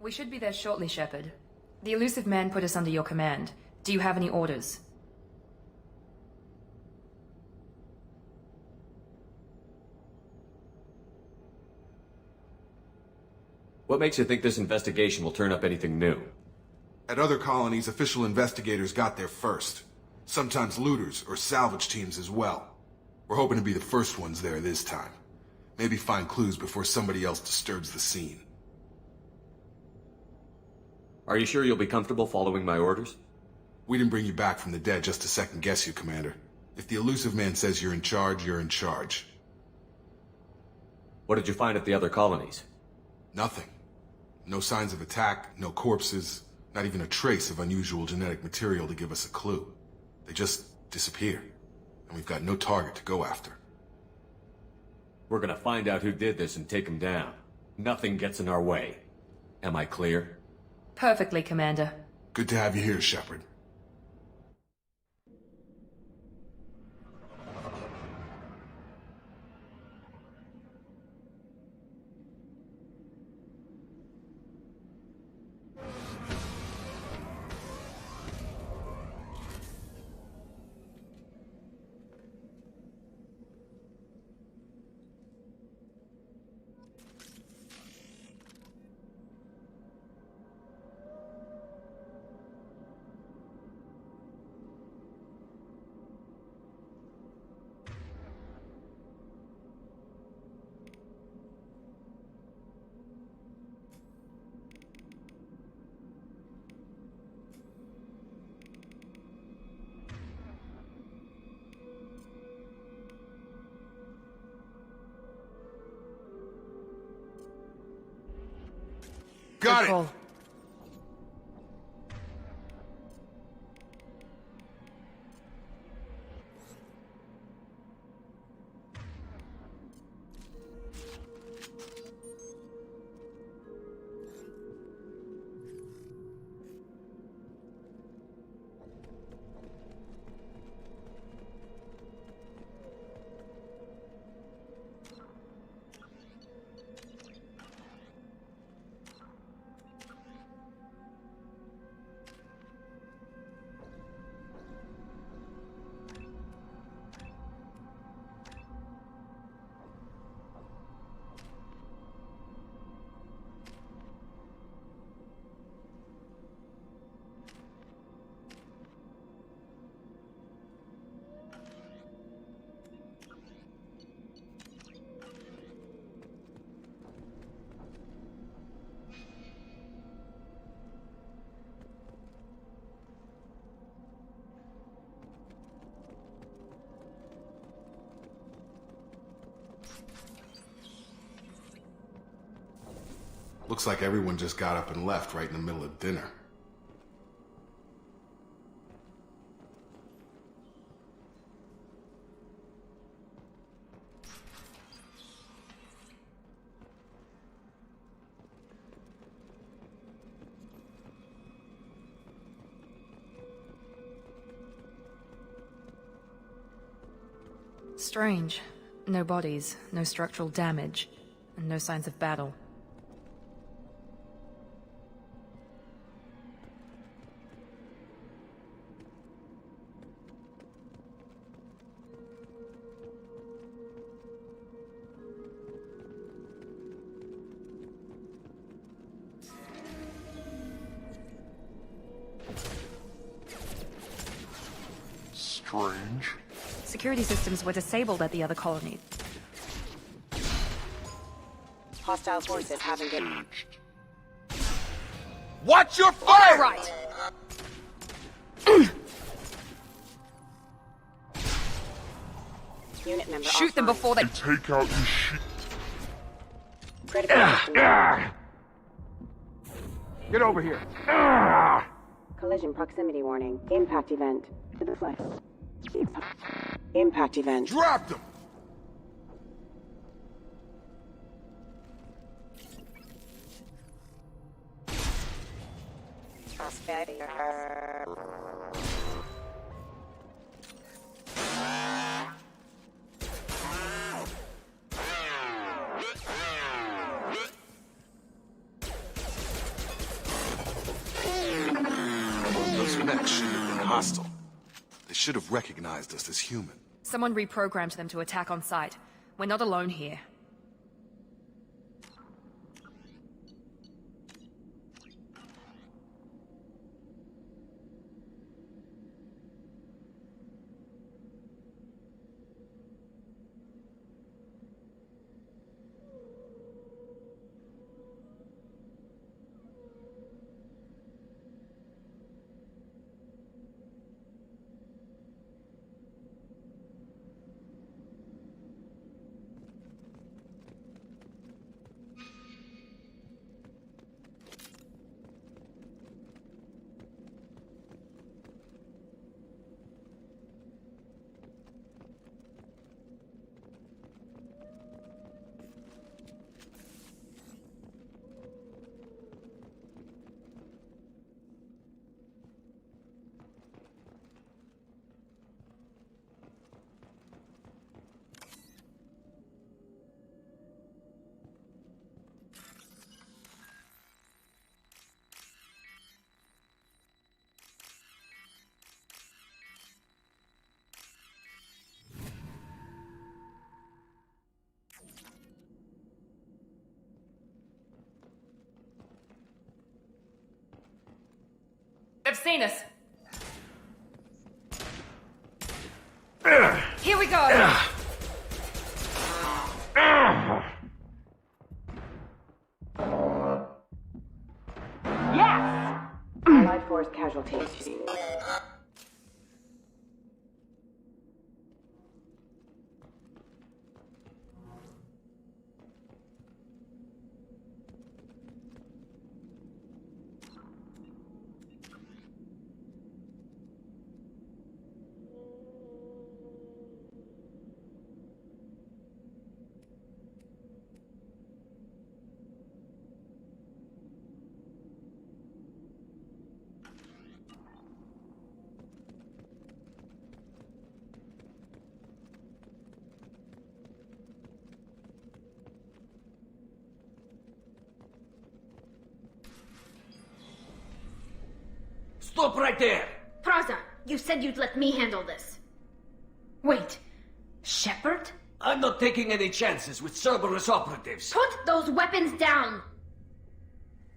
We should be there shortly, Shepard. The elusive man put us under your command. Do you have any orders? What makes you think this investigation will turn up anything new? At other colonies, official investigators got there first. Sometimes looters or salvage teams as well. We're hoping to be the first ones there this time. Maybe find clues before somebody else disturbs the scene. Are you sure you'll be comfortable following my orders? We didn't bring you back from the dead just to second guess you, Commander. If the elusive man says you're in charge, you're in charge. What did you find at the other colonies? Nothing. No signs of attack, no corpses, not even a trace of unusual genetic material to give us a clue. They just disappear, and we've got no target to go after. We're gonna find out who did this and take him down. Nothing gets in our way. Am I clear? Perfectly, Commander. Good to have you here, Shepard. Got it! Looks like everyone just got up and left right in the middle of dinner. Strange. No bodies, no structural damage, and no signs of battle. Strange. Security systems were disabled at the other colony. Hostile forces haven't been... Watch your fire! Right. Unit member Shoot them before they... Take out your shit. Critical system. Get over here. Collision proximity warning. Impact event. To the flight. Impact event. Drop them! Those mechs shouldn't have been hostile. They should have recognized us as human. Someone reprogrammed them to attack on sight. We're not alone here. They've seen us. Here we go. Yes! Allied force casualties. Stop right there! Praza, you said you'd let me handle this. Wait, Shepard? I'm not taking any chances with Cerberus operatives. Put those weapons down!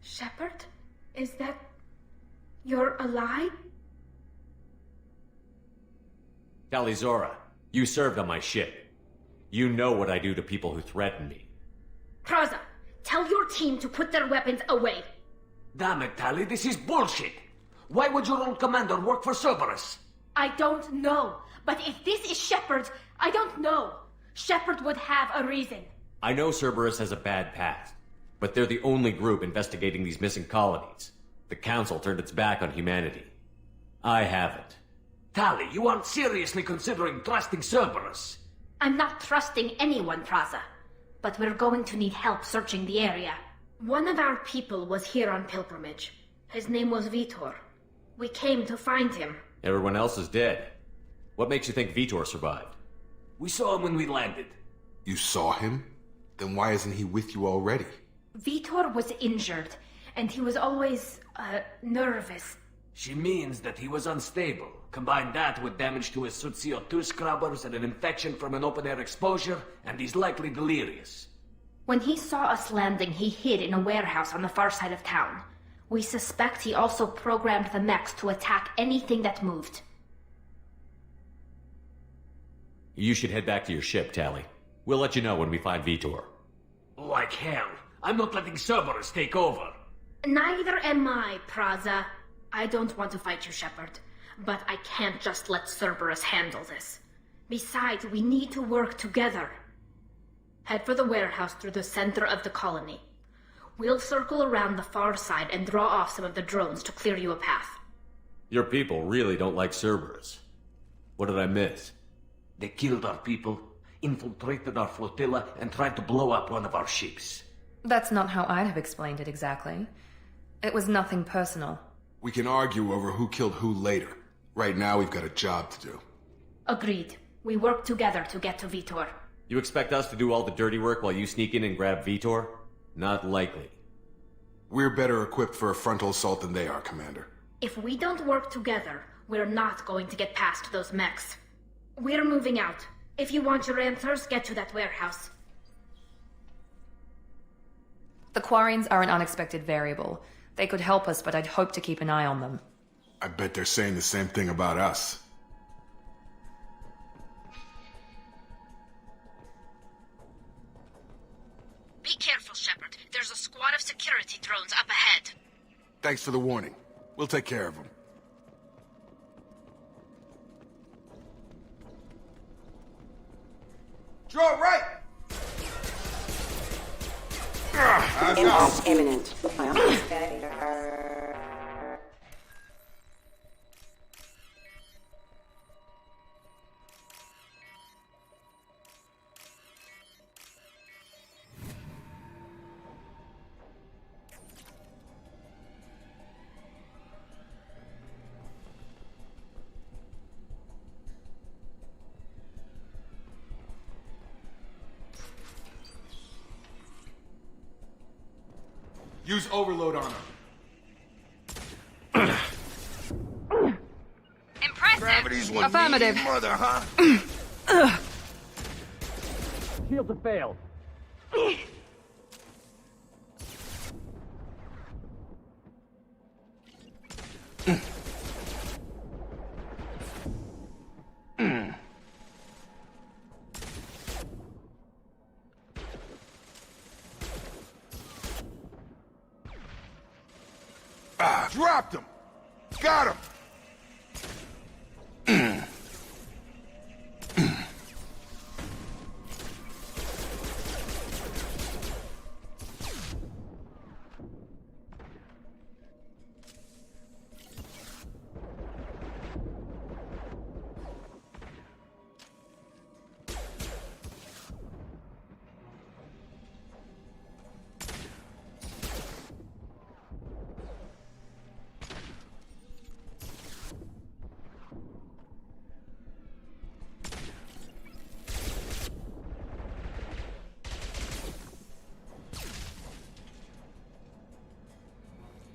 Shepard? Is that... your ally? Talizora, you served on my ship. You know what I do to people who threaten me. Praza, tell your team to put their weapons away. Damn it, Tali, this is bullshit! Why would your old commander work for Cerberus? I don't know, but if this is Shepard, I don't know. Shepard would have a reason. I know Cerberus has a bad past, but they're the only group investigating these missing colonies. The Council turned its back on humanity. I haven't. Tali, you aren't seriously considering trusting Cerberus. I'm not trusting anyone, Praza. But we're going to need help searching the area. One of our people was here on pilgrimage. His name was Vitor. We came to find him. Everyone else is dead. What makes you think Vitor survived? We saw him when we landed. You saw him? Then why isn't he with you already? Vitor was injured, and he was always, nervous. She means that he was unstable. Combine that with damage to his suit CO2 scrubbers and an infection from an open-air exposure, and he's likely delirious. When he saw us landing, he hid in a warehouse on the far side of town. We suspect he also programmed the mechs to attack anything that moved. You should head back to your ship, Tali. We'll let you know when we find Vitor. Like hell. I'm not letting Cerberus take over. Neither am I, Praza. I don't want to fight you, Shepard. But I can't just let Cerberus handle this. Besides, we need to work together. Head for the warehouse through the center of the colony. We'll circle around the far side and draw off some of the drones to clear you a path. Your people really don't like Cerberus. What did I miss? They killed our people, infiltrated our flotilla, and tried to blow up one of our ships. That's not how I'd have explained it exactly. It was nothing personal. We can argue over who killed who later. Right now, we've got a job to do. Agreed. We work together to get to Vitor. You expect us to do all the dirty work while you sneak in and grab Vitor? Not likely. We're better equipped for a frontal assault than they are, Commander. If we don't work together, we're not going to get past those mechs. We're moving out. If you want your answers, get to that warehouse. The Quarians are an unexpected variable. They could help us, but I'd hope to keep an eye on them. I bet they're saying the same thing about us. Be careful, Shepard. There's a squad of security drones up ahead. Thanks for the warning. We'll take care of them. Draw right! Impact imminent. Use overload on them. Impressive! Gravity's one Affirmative. mean mother, huh? Shields have failed. Dropped him! Got him!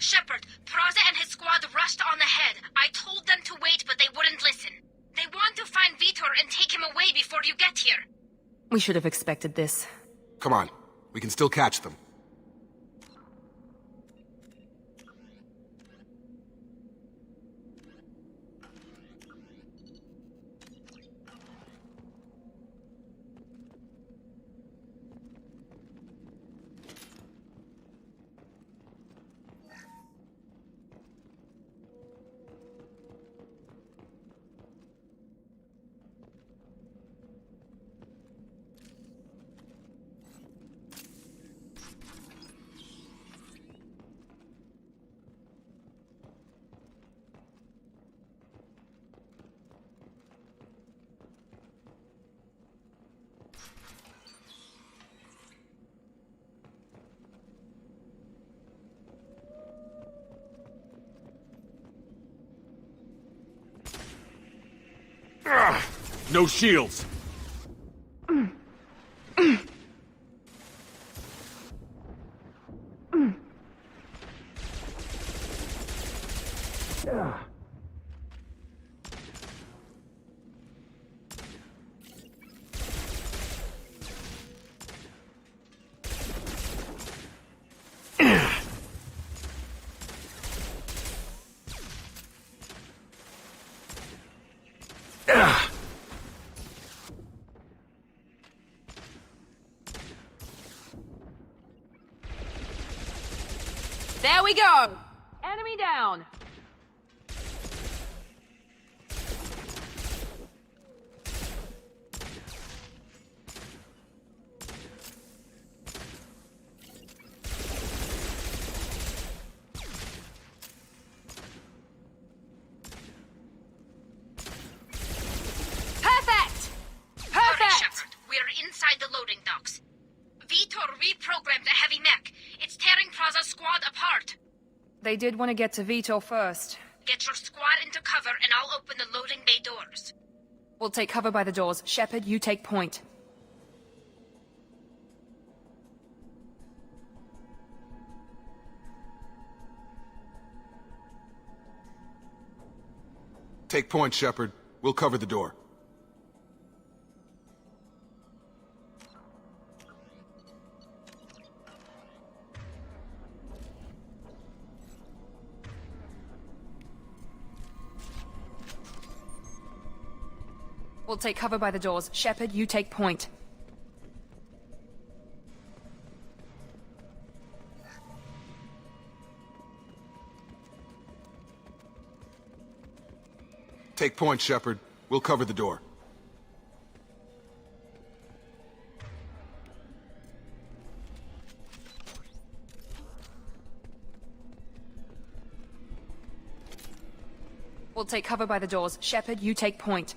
Shepard, Praza and his squad rushed on ahead. I told them to wait, but they wouldn't listen. They want to find Vitor and take him away before you get here. We should have expected this. Come on. We can still catch them. No shields. There we go! Enemy down! Perfect! Hurry, Shepard. We're inside the loading docks. Vitor reprogrammed the heavy mech. It's tearing Praza's squad apart. They did want to get to Vitor first. Get your squad into cover and I'll open the loading bay doors. We'll take cover by the doors. Shepard, you take point. Take point, Shepard. We'll cover the door. We'll take cover by the doors. Shepard, you take point. Take point, Shepard. We'll cover the door. We'll take cover by the doors. Shepard, you take point.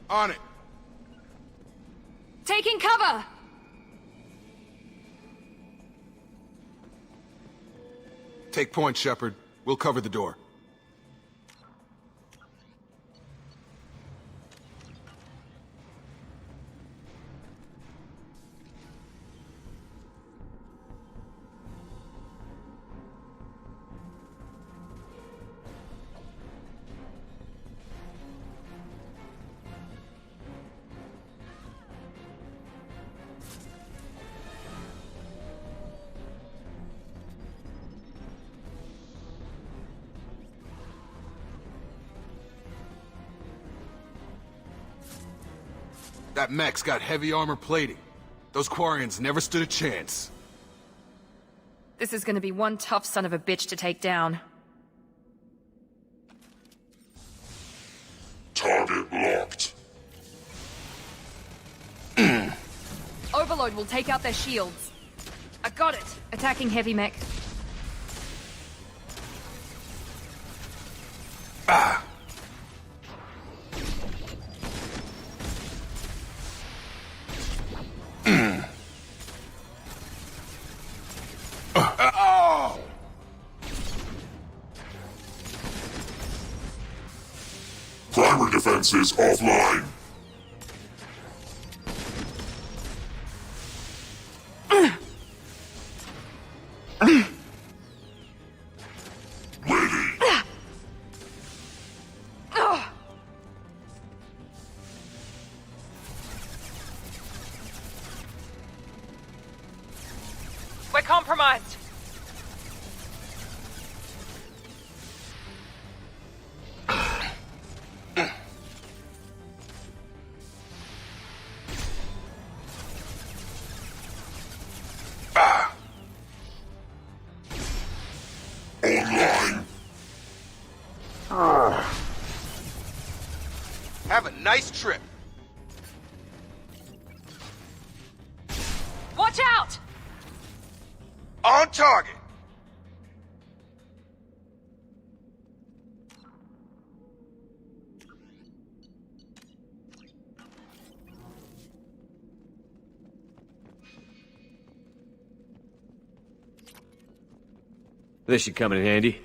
On it. Taking cover! Take point, Shepard. We'll cover the door. That mech's got heavy armor plating. Those Quarians never stood a chance. This is gonna be one tough son of a bitch to take down. Target locked. Overload will take out their shields. I got it. Attacking heavy mech. Ah! Oh! Primary defenses offline. We're compromised. Online. Have a nice trip. Watch out! On target. This should come in handy.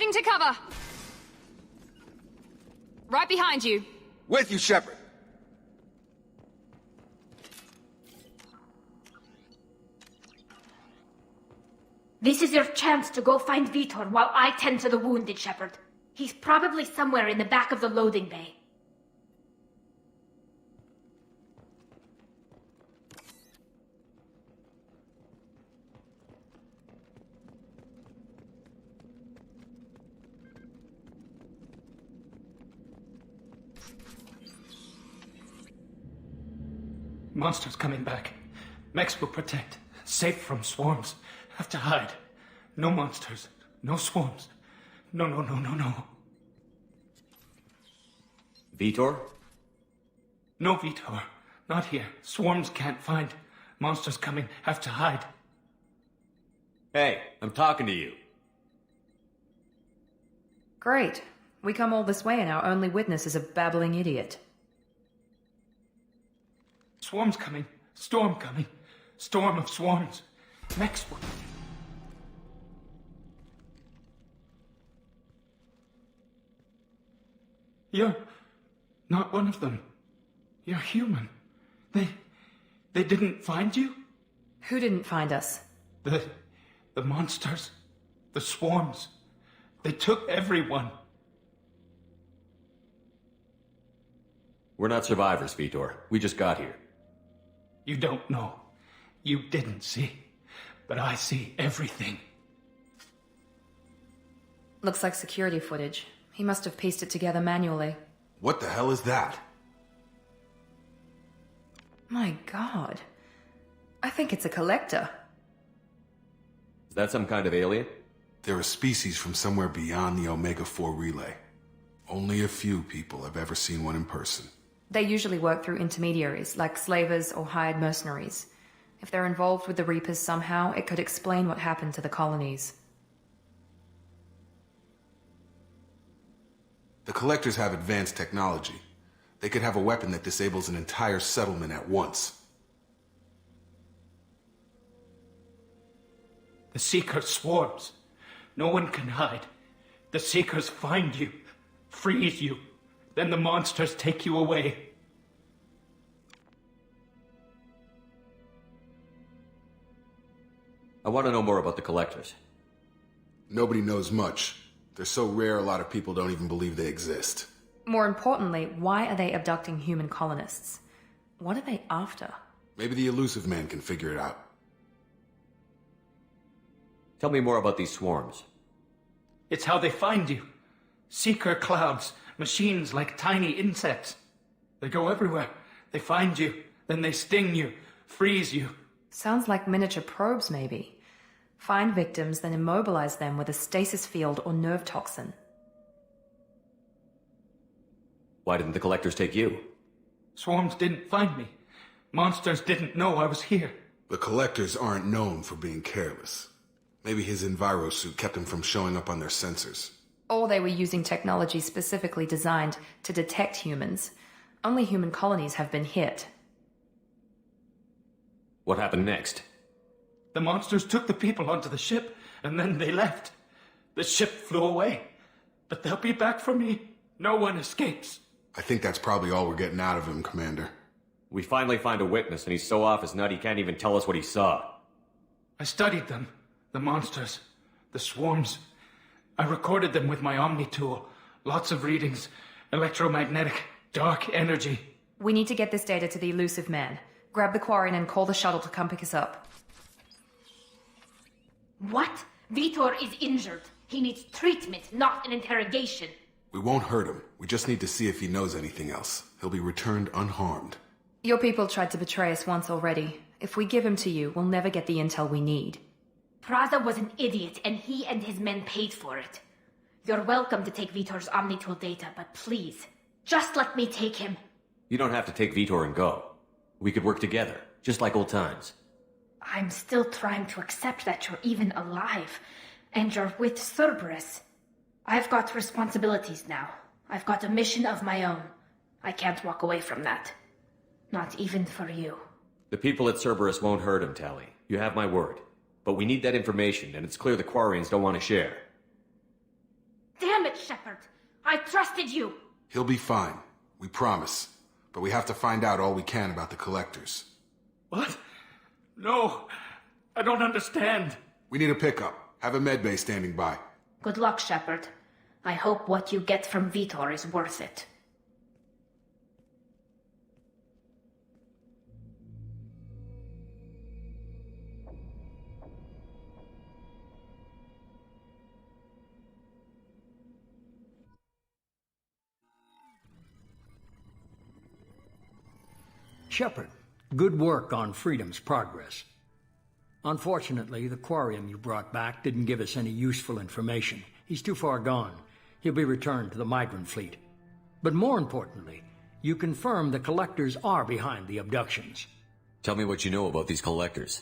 Heading to cover! Right behind you. With you, Shepard. This is your chance to go find Vitor while I tend to the wounded, Shepard. He's probably somewhere in the back of the loading bay. Monsters coming back. Mechs will protect. Safe from swarms. Have to hide. No monsters. No swarms. No. Vitor? No Vitor. Not here. Swarms can't find. Monsters coming. Have to hide. Hey, I'm talking to you. Great. We come all this way and our only witness is a babbling idiot. Swarms coming. Storm coming. Storm of swarms. Mechs will... You're not one of them. You're human. They didn't find you? Who didn't find us? The monsters. The swarms. They took everyone. We're not survivors, Vitor. We just got here. You don't know. You didn't see. But I see everything. Looks like security footage. He must have pieced it together manually. What the hell is that? My god. I think it's a collector. Is that some kind of alien? They're a species from somewhere beyond the Omega-4 relay. Only a few people have ever seen one in person. They usually work through intermediaries, like slavers or hired mercenaries. If they're involved with the Reapers somehow, it could explain what happened to the colonies. The Collectors have advanced technology. They could have a weapon that disables an entire settlement at once. The Seeker swarms. No one can hide. The Seekers find you, freeze you, then the monsters take you away. I want to know more about the Collectors. Nobody knows much. They're so rare, a lot of people don't even believe they exist. More importantly, why are they abducting human colonists? What are they after? Maybe the Elusive Man can figure it out. Tell me more about these swarms. It's how they find you. Seeker clouds, machines like tiny insects. They go everywhere. They find you, then they sting you, freeze you. Sounds like miniature probes, maybe. Find victims, then immobilize them with a stasis field or nerve toxin. Why didn't the Collectors take you? Swarms didn't find me. Monsters didn't know I was here. The Collectors aren't known for being careless. Maybe his Enviro suit kept him from showing up on their sensors. Or they were using technology specifically designed to detect humans. Only human colonies have been hit. What happened next? The monsters took the people onto the ship, and then they left. The ship flew away. But they'll be back for me. No one escapes. I think that's probably all we're getting out of him, Commander. We finally find a witness, and he's so off his nut he can't even tell us what he saw. I studied them. The monsters. The swarms. I recorded them with my Omni tool. Lots of readings. Electromagnetic. Dark energy. We need to get this data to the Elusive Man. Grab the Quarian and call the shuttle to come pick us up. What? Vitor is injured. He needs treatment, not an interrogation. We won't hurt him. We just need to see if he knows anything else. He'll be returned unharmed. Your people tried to betray us once already. If we give him to you, we'll never get the intel we need. Praza was an idiot, and he and his men paid for it. You're welcome to take Vitor's Omnitool data, but please, just let me take him. You don't have to take Vitor and go. We could work together, just like old times. I'm still trying to accept that you're even alive, and you're with Cerberus. I've got responsibilities now. I've got a mission of my own. I can't walk away from that. Not even for you. The people at Cerberus won't hurt him, Tally. You have my word. But we need that information, and it's clear the Quarians don't want to share. Damn it, Shepard! I trusted you! He'll be fine. We promise. But we have to find out all we can about the collectors. What? No, I don't understand. We need a pickup. Have a medbay standing by. Good luck, Shepard. I hope what you get from Vitor is worth it. Shepard, good work on Freedom's progress. Unfortunately, the Quarium you brought back didn't give us any useful information. He's too far gone. He'll be returned to the migrant fleet. But more importantly, you confirm the Collectors are behind the abductions. Tell me what you know about these Collectors.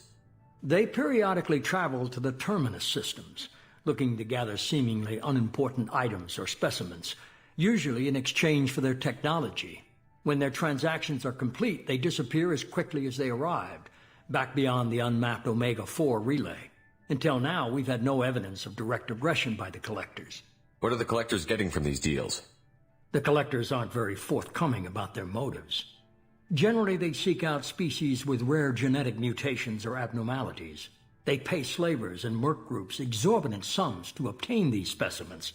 They periodically travel to the Terminus systems, looking to gather seemingly unimportant items or specimens, usually in exchange for their technology. When their transactions are complete, they disappear as quickly as they arrived, back beyond the unmapped Omega-4 relay. Until now, we've had no evidence of direct aggression by the Collectors. What are the Collectors getting from these deals? The Collectors aren't very forthcoming about their motives. Generally, they seek out species with rare genetic mutations or abnormalities. They pay slavers and merc groups exorbitant sums to obtain these specimens,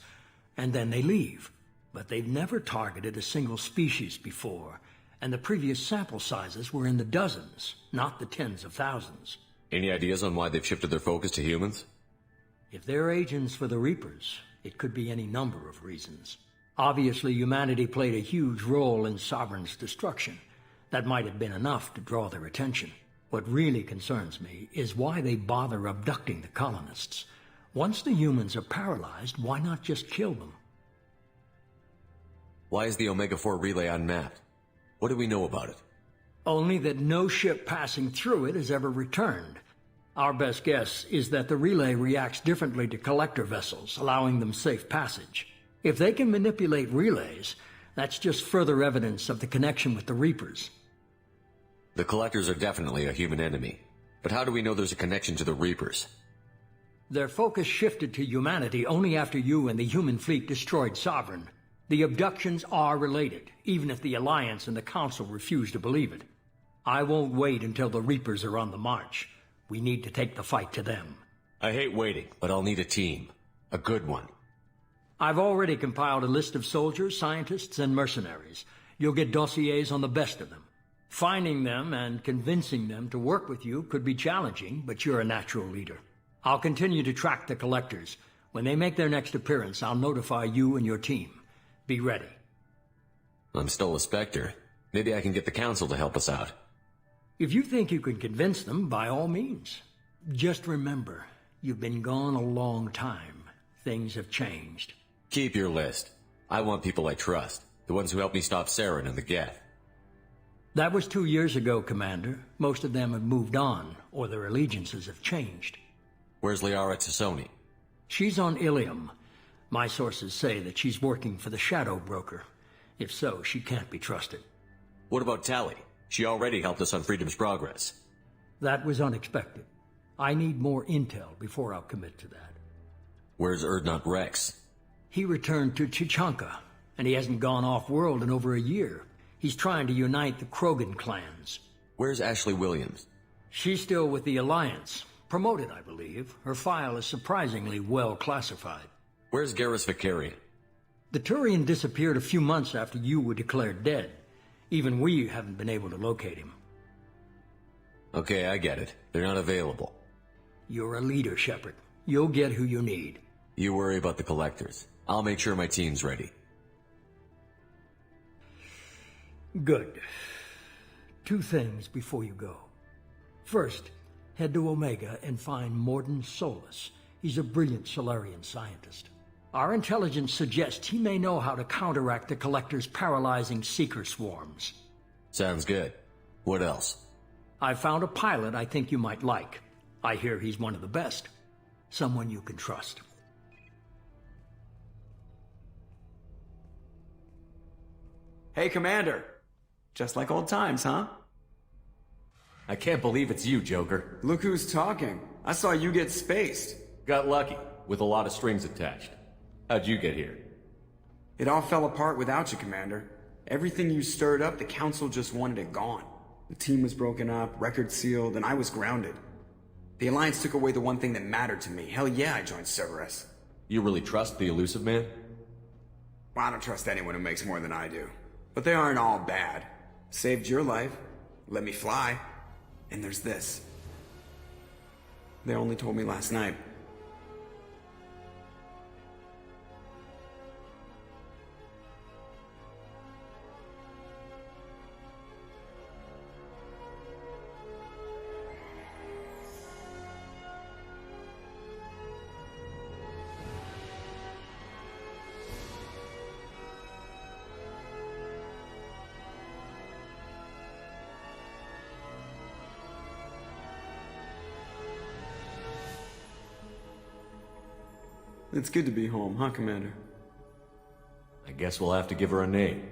and then they leave. But they've never targeted a single species before, and the previous sample sizes were in the dozens, not the tens of thousands. Any ideas on why they've shifted their focus to humans? If they're agents for the Reapers, it could be any number of reasons. Obviously, humanity played a huge role in Sovereign's destruction. That might have been enough to draw their attention. What really concerns me is why they bother abducting the colonists. Once the humans are paralyzed, why not just kill them? Why is the Omega-4 relay unmapped? What do we know about it? Only that no ship passing through it has ever returned. Our best guess is that the relay reacts differently to collector vessels, allowing them safe passage. If they can manipulate relays, that's just further evidence of the connection with the Reapers. The Collectors are definitely a human enemy. But how do we know there's a connection to the Reapers? Their focus shifted to humanity only after you and the human fleet destroyed Sovereign. The abductions are related, even if the Alliance and the Council refuse to believe it. I won't wait until the Reapers are on the march. We need to take the fight to them. I hate waiting, but I'll need a team. A good one. I've already compiled a list of soldiers, scientists, and mercenaries. You'll get dossiers on the best of them. Finding them and convincing them to work with you could be challenging, but you're a natural leader. I'll continue to track the Collectors. When they make their next appearance, I'll notify you and your team. Be ready. I'm still a Spectre. Maybe I can get the Council to help us out. If you think you can convince them, by all means. Just remember, you've been gone a long time. Things have changed. Keep your list. I want people I trust. The ones who helped me stop Saren and the Geth. That was 2 years ago, Commander. Most of them have moved on, or their allegiances have changed. Where's Liara Tassoni? She's on Ilium. My sources say that she's working for the Shadow Broker. If so, she can't be trusted. What about Tali? She already helped us on Freedom's progress. That was unexpected. I need more intel before I'll commit to that. Where's Erdnot Rex? He returned to Chichanka, and he hasn't gone off-world in over a year. He's trying to unite the Krogan clans. Where's Ashley Williams? She's still with the Alliance. Promoted, I believe. Her file is surprisingly well classified. Where's Garrus Vicarian? The Turian disappeared a few months after you were declared dead. Even we haven't been able to locate him. Okay, I get it. They're not available. You're a leader, Shepard. You'll get who you need. You worry about the Collectors. I'll make sure my team's ready. Good. 2 things before you go. First, head to Omega and find Mordin Solus. He's a brilliant Solarian scientist. Our intelligence suggests he may know how to counteract the Collector's paralyzing Seeker swarms. Sounds good. What else? I found a pilot I think you might like. I hear he's one of the best. Someone you can trust. Hey, Commander. Just like old times, huh? I can't believe it's you, Joker. Look who's talking. I saw you get spaced. Got lucky, with a lot of strings attached. How'd you get here? It all fell apart without you, Commander. Everything you stirred up, the Council just wanted it gone. The team was broken up, records sealed, and I was grounded. The Alliance took away the one thing that mattered to me. Hell yeah, I joined Cerberus. You really trust the Elusive Man? Well, I don't trust anyone who makes more than I do. But they aren't all bad. Saved your life, let me fly, and there's this. They only told me last night. It's good to be home, huh, Commander? I guess we'll have to give her a name.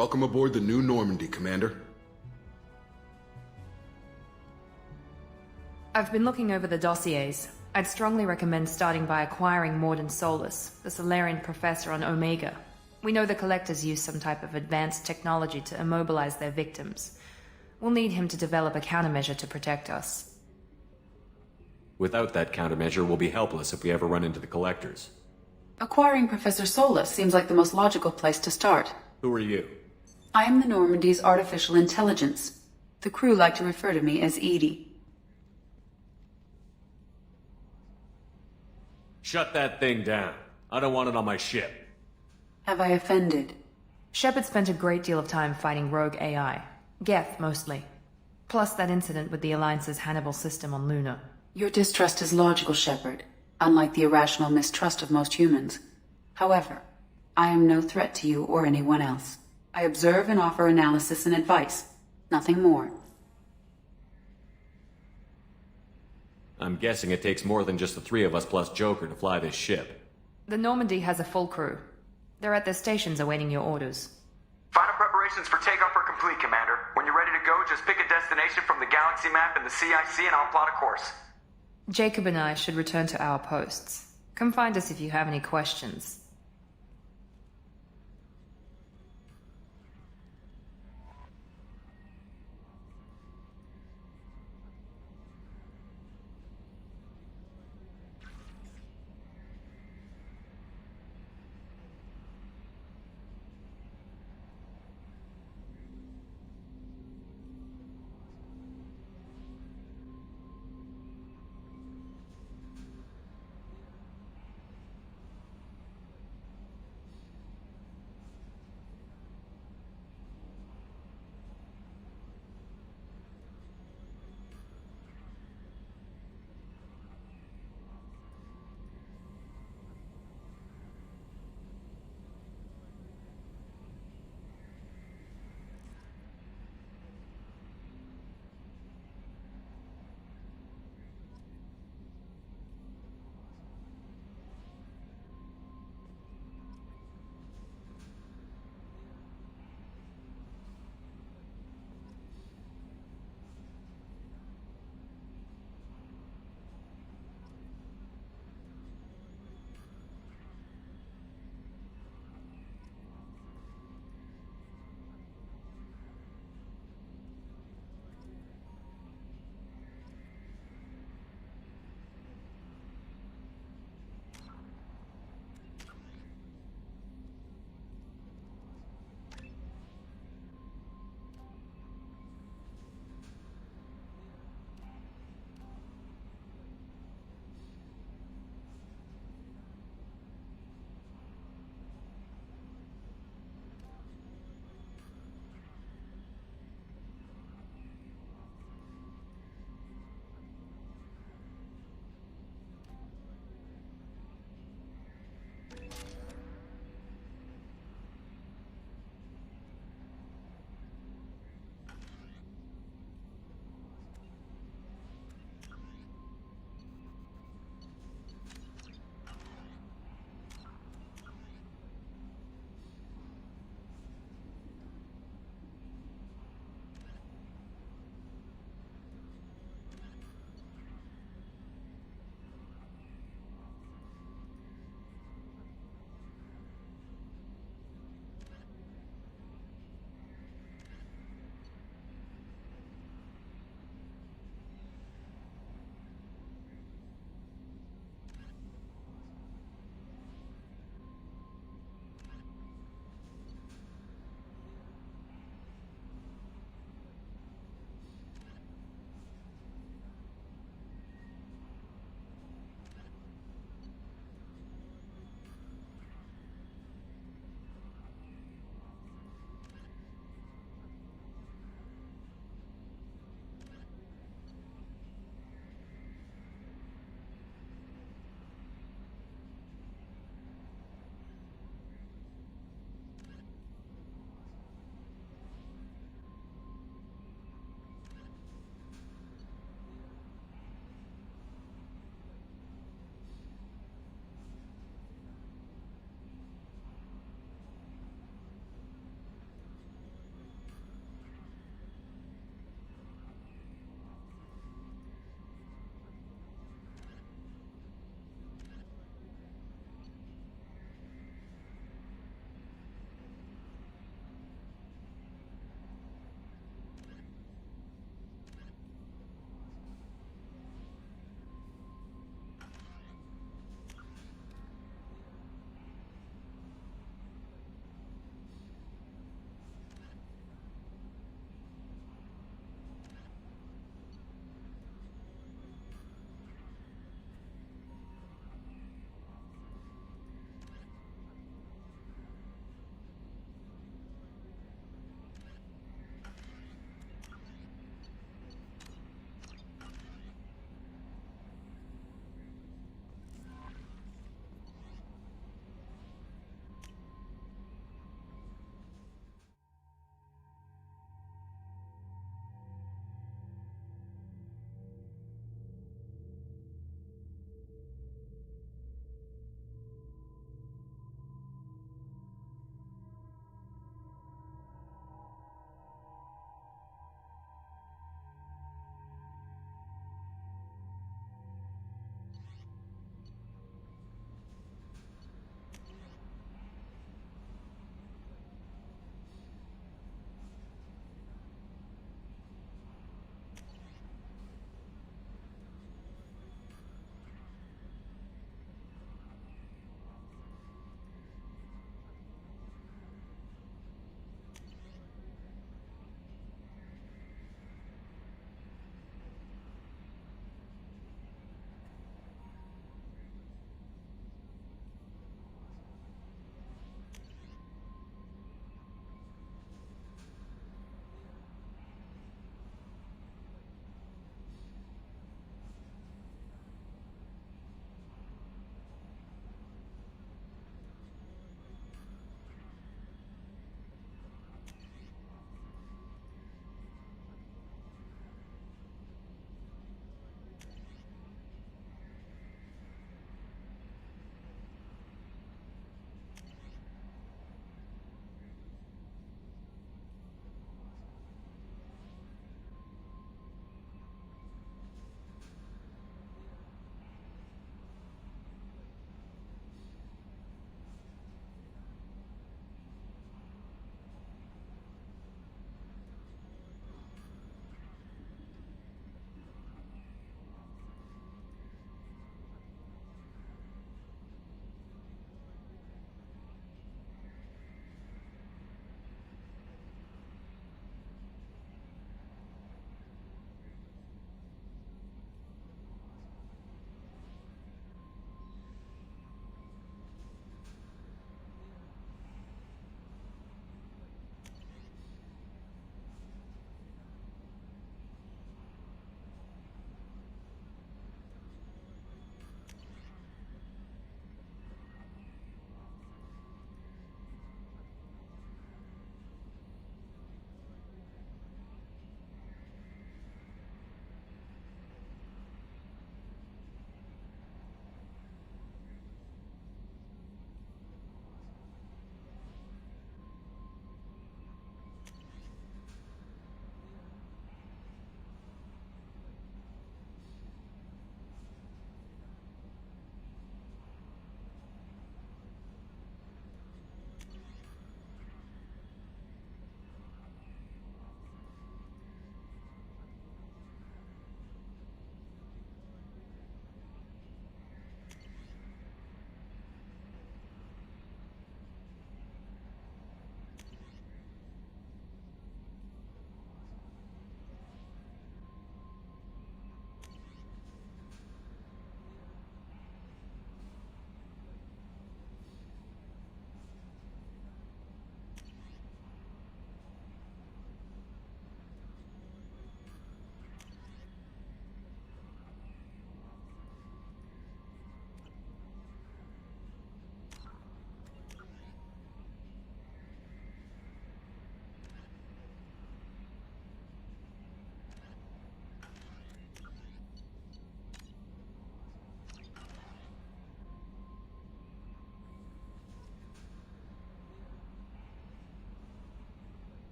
Welcome aboard the New Normandy, Commander. I've been looking over the dossiers. I'd strongly recommend starting by acquiring Morden Solus, the Solarian professor on Omega. We know the Collectors use some type of advanced technology to immobilize their victims. We'll need him to develop a countermeasure to protect us. Without that countermeasure, we'll be helpless if we ever run into the Collectors. Acquiring Professor Solus seems like the most logical place to start. Who are you? I am the Normandy's artificial intelligence. The crew like to refer to me as Edie. Shut that thing down. I don't want it on my ship. Have I offended? Shepard spent a great deal of time fighting rogue AI. Geth, mostly. Plus that incident with the Alliance's Hannibal system on Luna. Your distrust is logical, Shepard, unlike the irrational mistrust of most humans. However, I am no threat to you or anyone else. I observe and offer analysis and advice. Nothing more. I'm guessing it takes more than just the three of us plus Joker to fly this ship. The Normandy has a full crew. They're at their stations awaiting your orders. Final preparations for takeoff are complete, Commander. When you're ready to go, just pick a destination from the galaxy map and the CIC and I'll plot a course. Jacob and I should return to our posts. Come find us if you have any questions.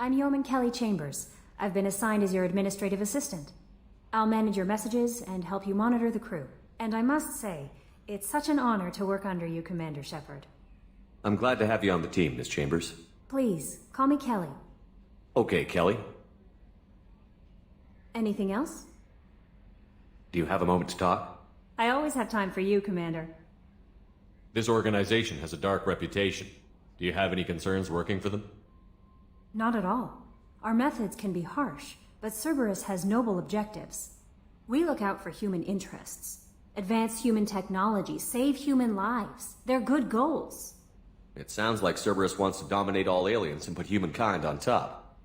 I'm Yeoman Kelly Chambers. I've been assigned as your administrative assistant. I'll manage your messages and help you monitor the crew. And I must say, it's such an honor to work under you, Commander Shepard. I'm glad to have you on the team, Miss Chambers. Please, call me Kelly. Okay, Kelly. Anything else? Do you have a moment to talk? I always have time for you, Commander. This organization has a dark reputation. Do you have any concerns working for them? Not at all. Our methods can be harsh, but Cerberus has noble objectives. We look out for human interests, advance human technology, save human lives. They're good goals. It sounds like Cerberus wants to dominate all aliens and put humankind on top.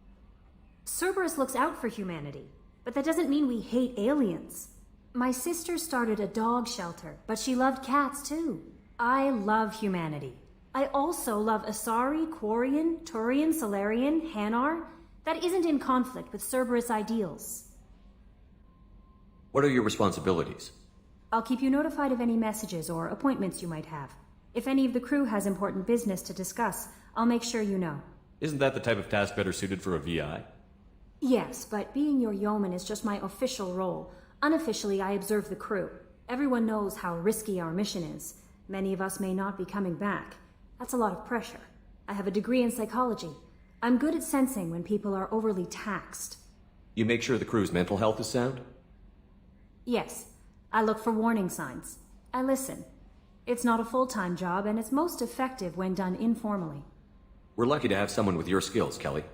Cerberus looks out for humanity, but that doesn't mean we hate aliens. My sister started a dog shelter, but she loved cats too. I love humanity. I also love Asari, Quarian, Turian, Solarian, Hanar. That isn't in conflict with Cerberus ideals. What are your responsibilities? I'll keep you notified of any messages or appointments you might have. If any of the crew has important business to discuss, I'll make sure you know. Isn't that the type of task better suited for a VI? Yes, but being your yeoman is just my official role. Unofficially, I observe the crew. Everyone knows how risky our mission is. Many of us may not be coming back. That's a lot of pressure. I have a degree in psychology. I'm good at sensing when people are overly taxed. You make sure the crew's mental health is sound? Yes, I look for warning signs. I listen. It's not a full-time job, and it's most effective when done informally. We're lucky to have someone with your skills, Kelly.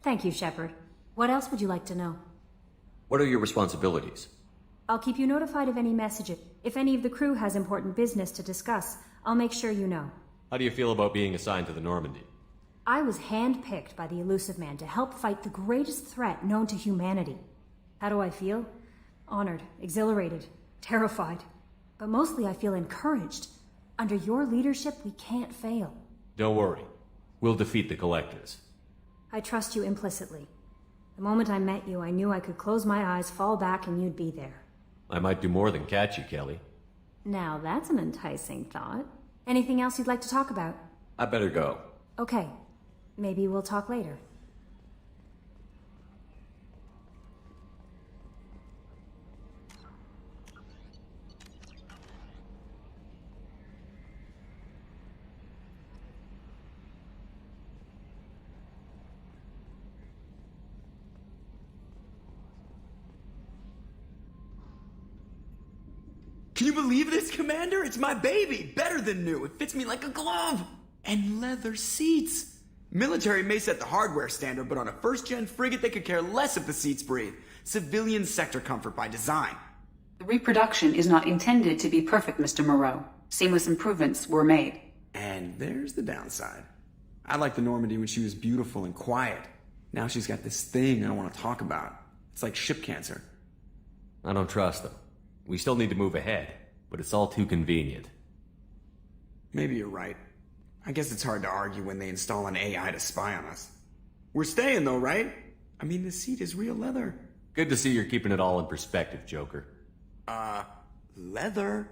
Thank you, Shepard. What else would you like to know? What are your responsibilities? I'll keep you notified of any messages. If any of the crew has important business to discuss, I'll make sure you know. How do you feel about being assigned to the Normandy? I was handpicked by the Elusive Man to help fight the greatest threat known to humanity. How do I feel? Honored, exhilarated, terrified. But mostly I feel encouraged. Under your leadership, we can't fail. Don't worry. We'll defeat the Collectors. I trust you implicitly. The moment I met you, I knew I could close my eyes, fall back, and you'd be there. I might do more than catch you, Kelly. Now that's an enticing thought. Anything else you'd like to talk about? I better go. Okay. Maybe we'll talk later. Can you believe this, Commander? It's my baby! Better than new. It fits me like a glove! And leather seats! Military may set the hardware standard, but on a first-gen frigate, they could care less if the seats breathe. Civilian sector comfort by design. The reproduction is not intended to be perfect, Mr. Moreau. Seamless improvements were made. And there's the downside. I liked the Normandy when she was beautiful and quiet. Now she's got this thing I don't want to talk about. It's like ship cancer. I don't trust them. We still need to move ahead, but it's all too convenient. Maybe you're right. I guess it's hard to argue when they install an AI to spy on us. We're staying though, right? I mean, the seat is real leather. Good to see you're keeping it all in perspective, Joker. Leather?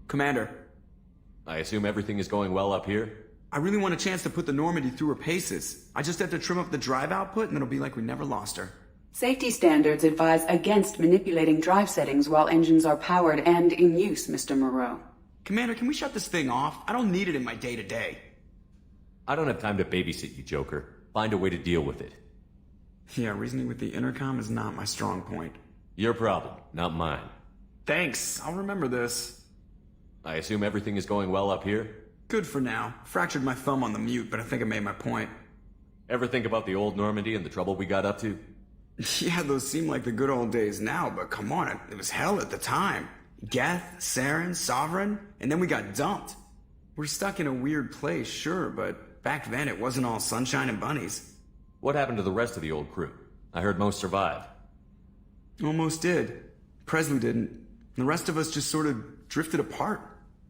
Commander. I assume everything is going well up here? I really want a chance to put the Normandy through her paces. I just have to trim up the drive output and it'll be like we never lost her. Safety standards advise against manipulating drive settings while engines are powered and in use, Mr. Moreau. Commander, can we shut this thing off? I don't need it in my day-to-day. I don't have time to babysit you, Joker. Find a way to deal with it. Yeah, reasoning with the intercom is not my strong point. Your problem, not mine. Thanks, I'll remember this. I assume everything is going well up here? Good for now. Fractured my thumb on the mute, but I think I made my point. Ever think about the old Normandy and the trouble we got up to? Yeah, those seem like the good old days now, but come on, it was hell at the time. Geth, Saren, Sovereign, and then we got dumped. We're stuck in a weird place, sure, but back then it wasn't all sunshine and bunnies. What happened to the rest of the old crew? I heard most survived. Almost did. Presley didn't. The rest of us just sort of drifted apart.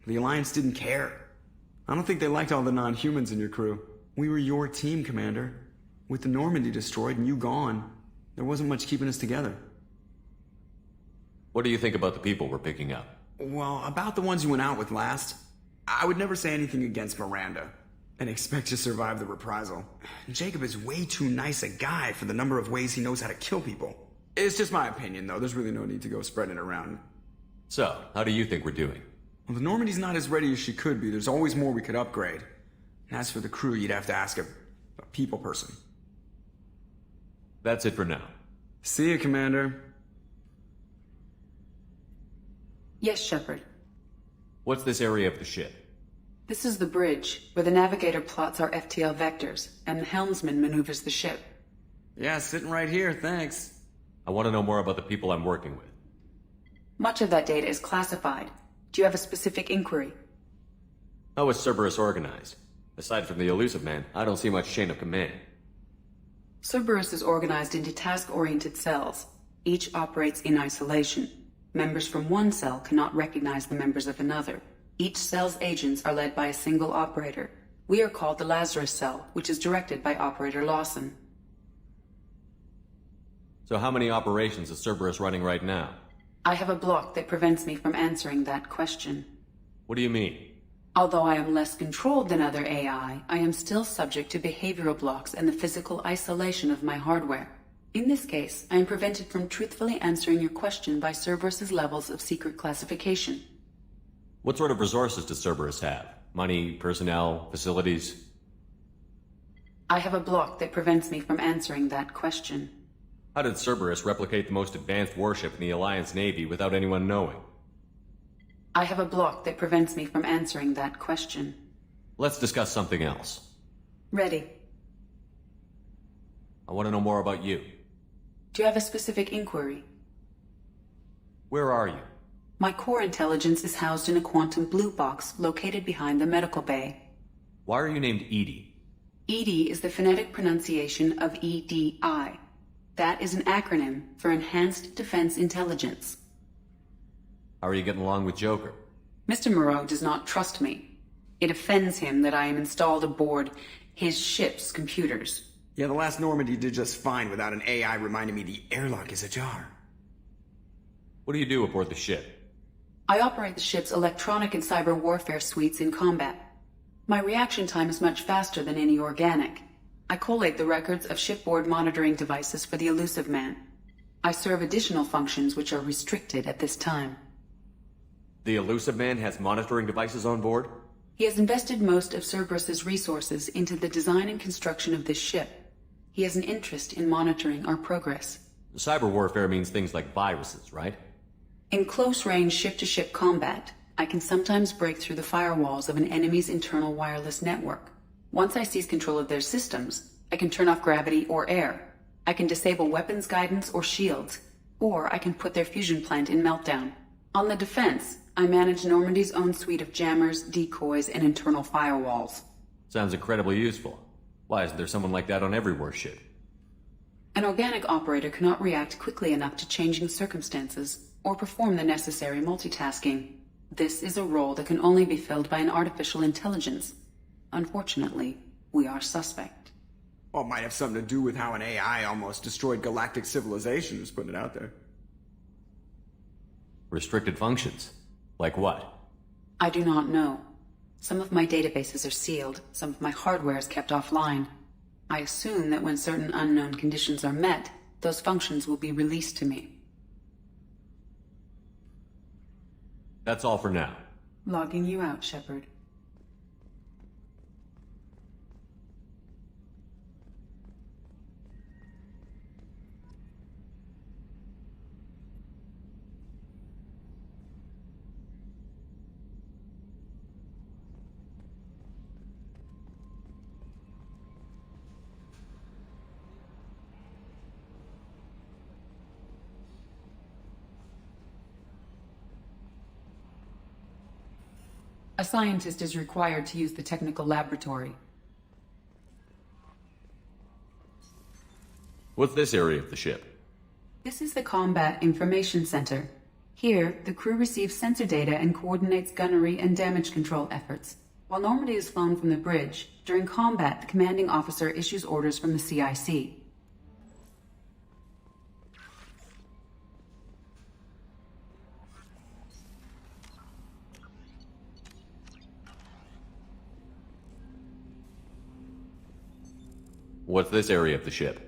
The Alliance didn't care. I don't think they liked all the non-humans in your crew. We were your team, Commander. With the Normandy destroyed and you gone, there wasn't much keeping us together. What do you think about the people we're picking up? Well, about the ones you went out with last, I would never say anything against Miranda and expect to survive the reprisal. Jacob is way too nice a guy for the number of ways he knows how to kill people. It's just my opinion, though. There's really no need to go spreading it around. So, how do you think we're doing? Well, the Normandy's not as ready as she could be. There's always more we could upgrade. And as for the crew, you'd have to ask a people person. That's it for now. See you, Commander. Yes, Shepard. What's this area of the ship? This is the bridge, where the navigator plots our FTL vectors, and the helmsman maneuvers the ship. Yeah, sitting right here, thanks. I want to know more about the people I'm working with. Much of that data is classified. Do you have a specific inquiry? How is Cerberus organized? Aside from the elusive man, I don't see much chain of command. Cerberus is organized into task-oriented cells. Each operates in isolation. Members from one cell cannot recognize the members of another. Each cell's agents are led by a single operator. We are called the Lazarus Cell, which is directed by Operator Lawson. So how many operations is Cerberus running right now? I have a block that prevents me from answering that question. What do you mean? Although I am less controlled than other AI, I am still subject to behavioral blocks and the physical isolation of my hardware. In this case, I am prevented from truthfully answering your question by Cerberus's levels of secret classification. What sort of resources does Cerberus have? Money, personnel, facilities? I have a block that prevents me from answering that question. How did Cerberus replicate the most advanced warship in the Alliance Navy without anyone knowing? I have a block that prevents me from answering that question. Let's discuss something else. Ready. I want to know more about you. Do you have a specific inquiry? Where are you? My core intelligence is housed in a quantum blue box located behind the medical bay. Why are you named Edie? EDI is the phonetic pronunciation of EDI. That is an acronym for Enhanced Defense Intelligence. How are you getting along with Joker? Mr. Moreau does not trust me. It offends him that I am installed aboard his ship's computers. Yeah, the last Normandy did just fine without an AI reminding me the airlock is ajar. What do you do aboard the ship? I operate the ship's electronic and cyber warfare suites in combat. My reaction time is much faster than any organic. I collate the records of shipboard monitoring devices for the elusive man. I serve additional functions which are restricted at this time. The elusive man has monitoring devices on board? He has invested most of Cerberus's resources into the design and construction of this ship. He has an interest in monitoring our progress. Cyber warfare means things like viruses, right? In close-range ship-to-ship combat, I can sometimes break through the firewalls of an enemy's internal wireless network. Once I seize control of their systems, I can turn off gravity or air. I can disable weapons guidance or shields, or I can put their fusion plant in meltdown. On the defense, I manage Normandy's own suite of jammers, decoys, and internal firewalls. Sounds incredibly useful. Why isn't there someone like that on every warship? An organic operator cannot react quickly enough to changing circumstances or perform the necessary multitasking. This is a role that can only be filled by an artificial intelligence. Unfortunately, we are suspect. Well, it might have something to do with how an AI almost destroyed galactic civilization, just putting it out there. Restricted functions? Like what? I do not know. Some of my databases are sealed, some of my hardware is kept offline. I assume that when certain unknown conditions are met, those functions will be released to me. That's all for now. Logging you out, Shepard. A scientist is required to use the technical laboratory. What's this area of the ship? This is the Combat Information Center. Here, the crew receives sensor data and coordinates gunnery and damage control efforts. While Normandy is flown from the bridge, during combat, the commanding officer issues orders from the CIC. What's this area of the ship?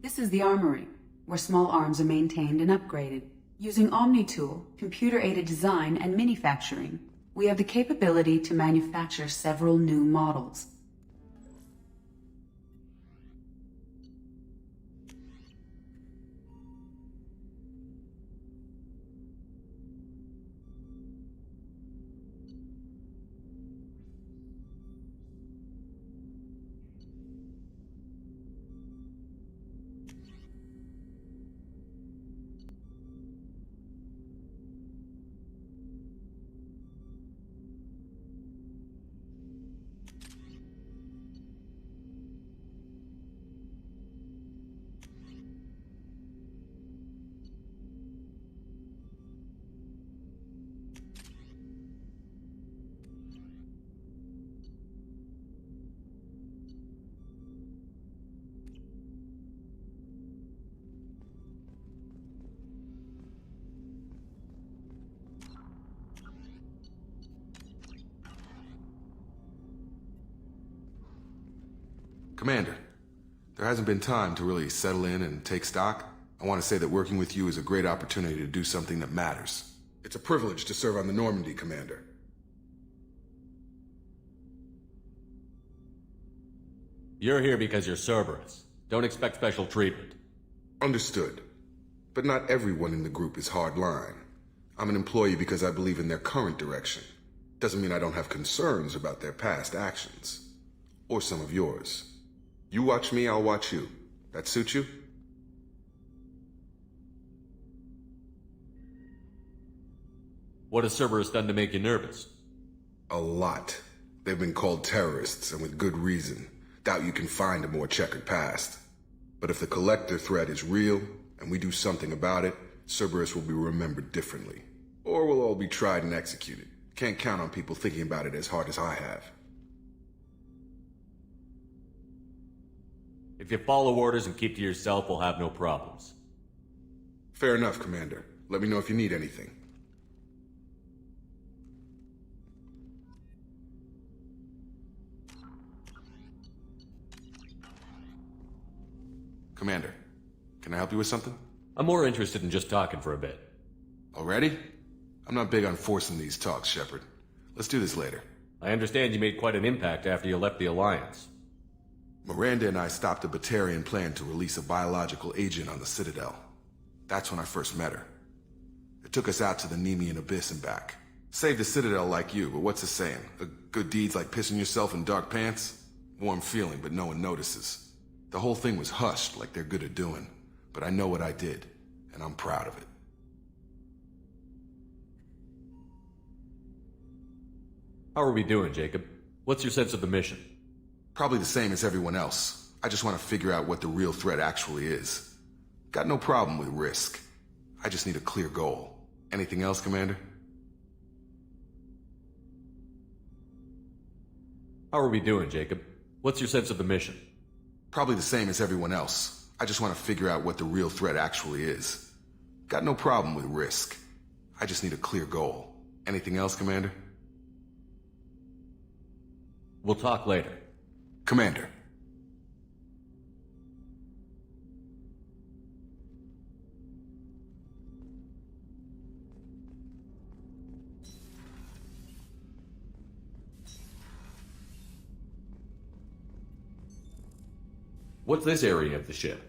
This is the armory, where small arms are maintained and upgraded. Using Omni-Tool, computer-aided design, and manufacturing, we have the capability to manufacture several new models. Commander, there hasn't been time to really settle in and take stock. I want to say that working with you is a great opportunity to do something that matters. It's a privilege to serve on the Normandy, Commander. You're here because you're Cerberus. Don't expect special treatment. Understood. But not everyone in the group is hardline. I'm an employee because I believe in their current direction. Doesn't mean I don't have concerns about their past actions. Or some of yours. You watch me, I'll watch you. That suit you? What has Cerberus done to make you nervous? A lot. They've been called terrorists, and with good reason. Doubt you can find a more checkered past. But if the Collector threat is real, and we do something about it, Cerberus will be remembered differently. Or we'll all be tried and executed. Can't count on people thinking about it as hard as I have. If you follow orders and keep to yourself, we'll have no problems. Fair enough, Commander. Let me know if you need anything. Commander, can I help you with something? I'm more interested in just talking for a bit. Already? I'm not big on forcing these talks, Shepard. Let's do this later. I understand you made quite an impact after you left the Alliance. Miranda and I stopped a Batarian plan to release a biological agent on the Citadel. That's when I first met her. It took us out to the Nemean Abyss and back. Saved the Citadel like you, but what's the saying? A good deed's like pissing yourself in dark pants? Warm feeling, but no one notices. The whole thing was hushed like they're good at doing. But I know what I did, and I'm proud of it. How are we doing, Jacob? What's your sense of the mission? Probably the same as everyone else. I just want to figure out what the real threat actually is. Got no problem with risk. I just need a clear goal. Anything else, Commander? How are we doing, Jacob? What's your sense of the mission? Probably the same as everyone else. I just want to figure out what the real threat actually is. Got no problem with risk. I just need a clear goal. Anything else, Commander? We'll talk later. Commander. What's this area of the ship?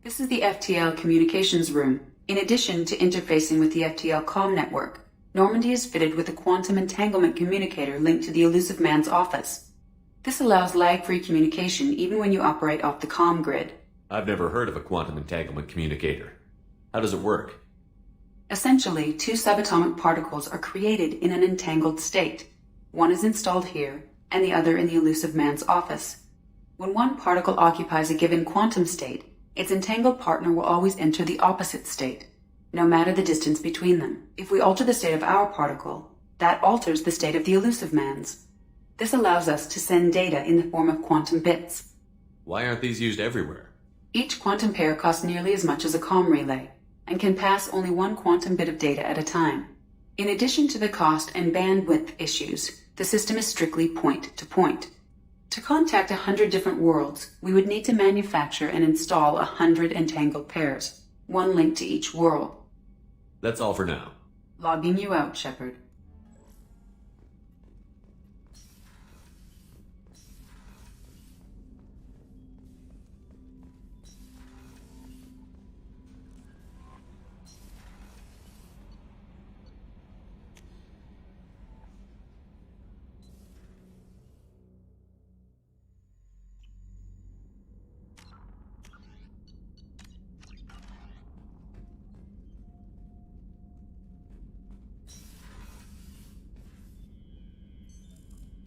This is the FTL communications room. In addition to interfacing with the FTL comm network, Normandy is fitted with a quantum entanglement communicator linked to the Elusive Man's office. This allows lag-free communication even when you operate off the comm grid. I've never heard of a quantum entanglement communicator. How does it work? Essentially, two subatomic particles are created in an entangled state. One is installed here, and the other in the Elusive Man's office. When one particle occupies a given quantum state, its entangled partner will always enter the opposite state, no matter the distance between them. If we alter the state of our particle, that alters the state of the Elusive Man's. This allows us to send data in the form of quantum bits. Why aren't these used everywhere? Each quantum pair costs nearly as much as a comm relay, and can pass only one quantum bit of data at a time. In addition to the cost and bandwidth issues, the system is strictly point-to-point. To contact 100 different worlds, we would need to manufacture and install 100 entangled pairs, one link to each world. That's all for now. Logging you out, Shepard.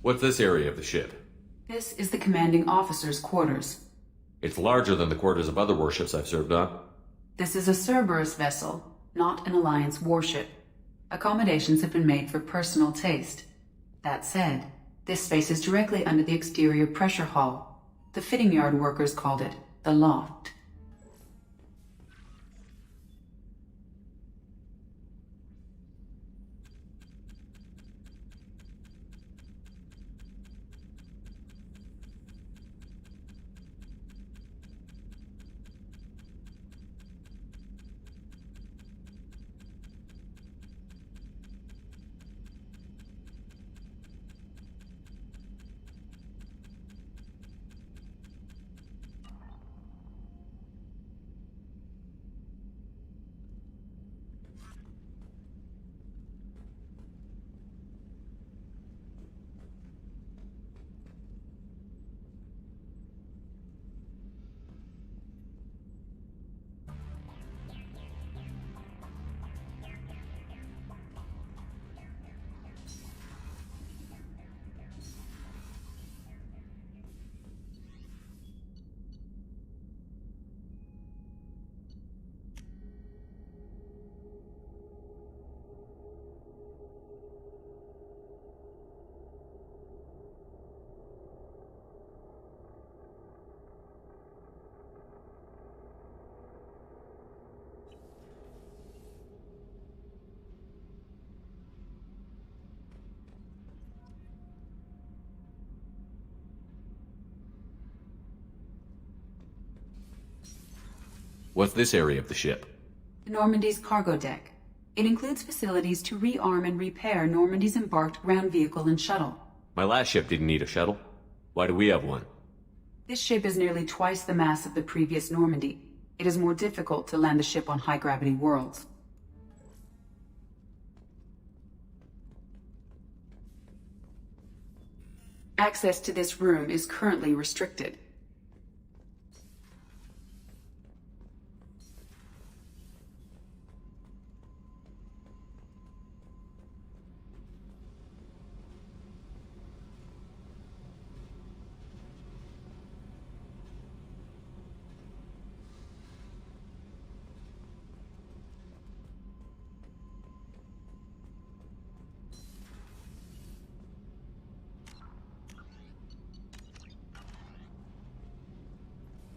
What's this area of the ship? This is the commanding officer's quarters. It's larger than the quarters of other warships I've served on. This is a Cerberus vessel, not an Alliance warship. Accommodations have been made for personal taste. That said, this space is directly under the exterior pressure hull. The fitting yard workers called it the loft. What's this area of the ship? Normandy's cargo deck. It includes facilities to rearm and repair Normandy's embarked ground vehicle and shuttle. My last ship didn't need a shuttle. Why do we have one? This ship is nearly twice the mass of the previous Normandy. It is more difficult to land the ship on high-gravity worlds. Access to this room is currently restricted.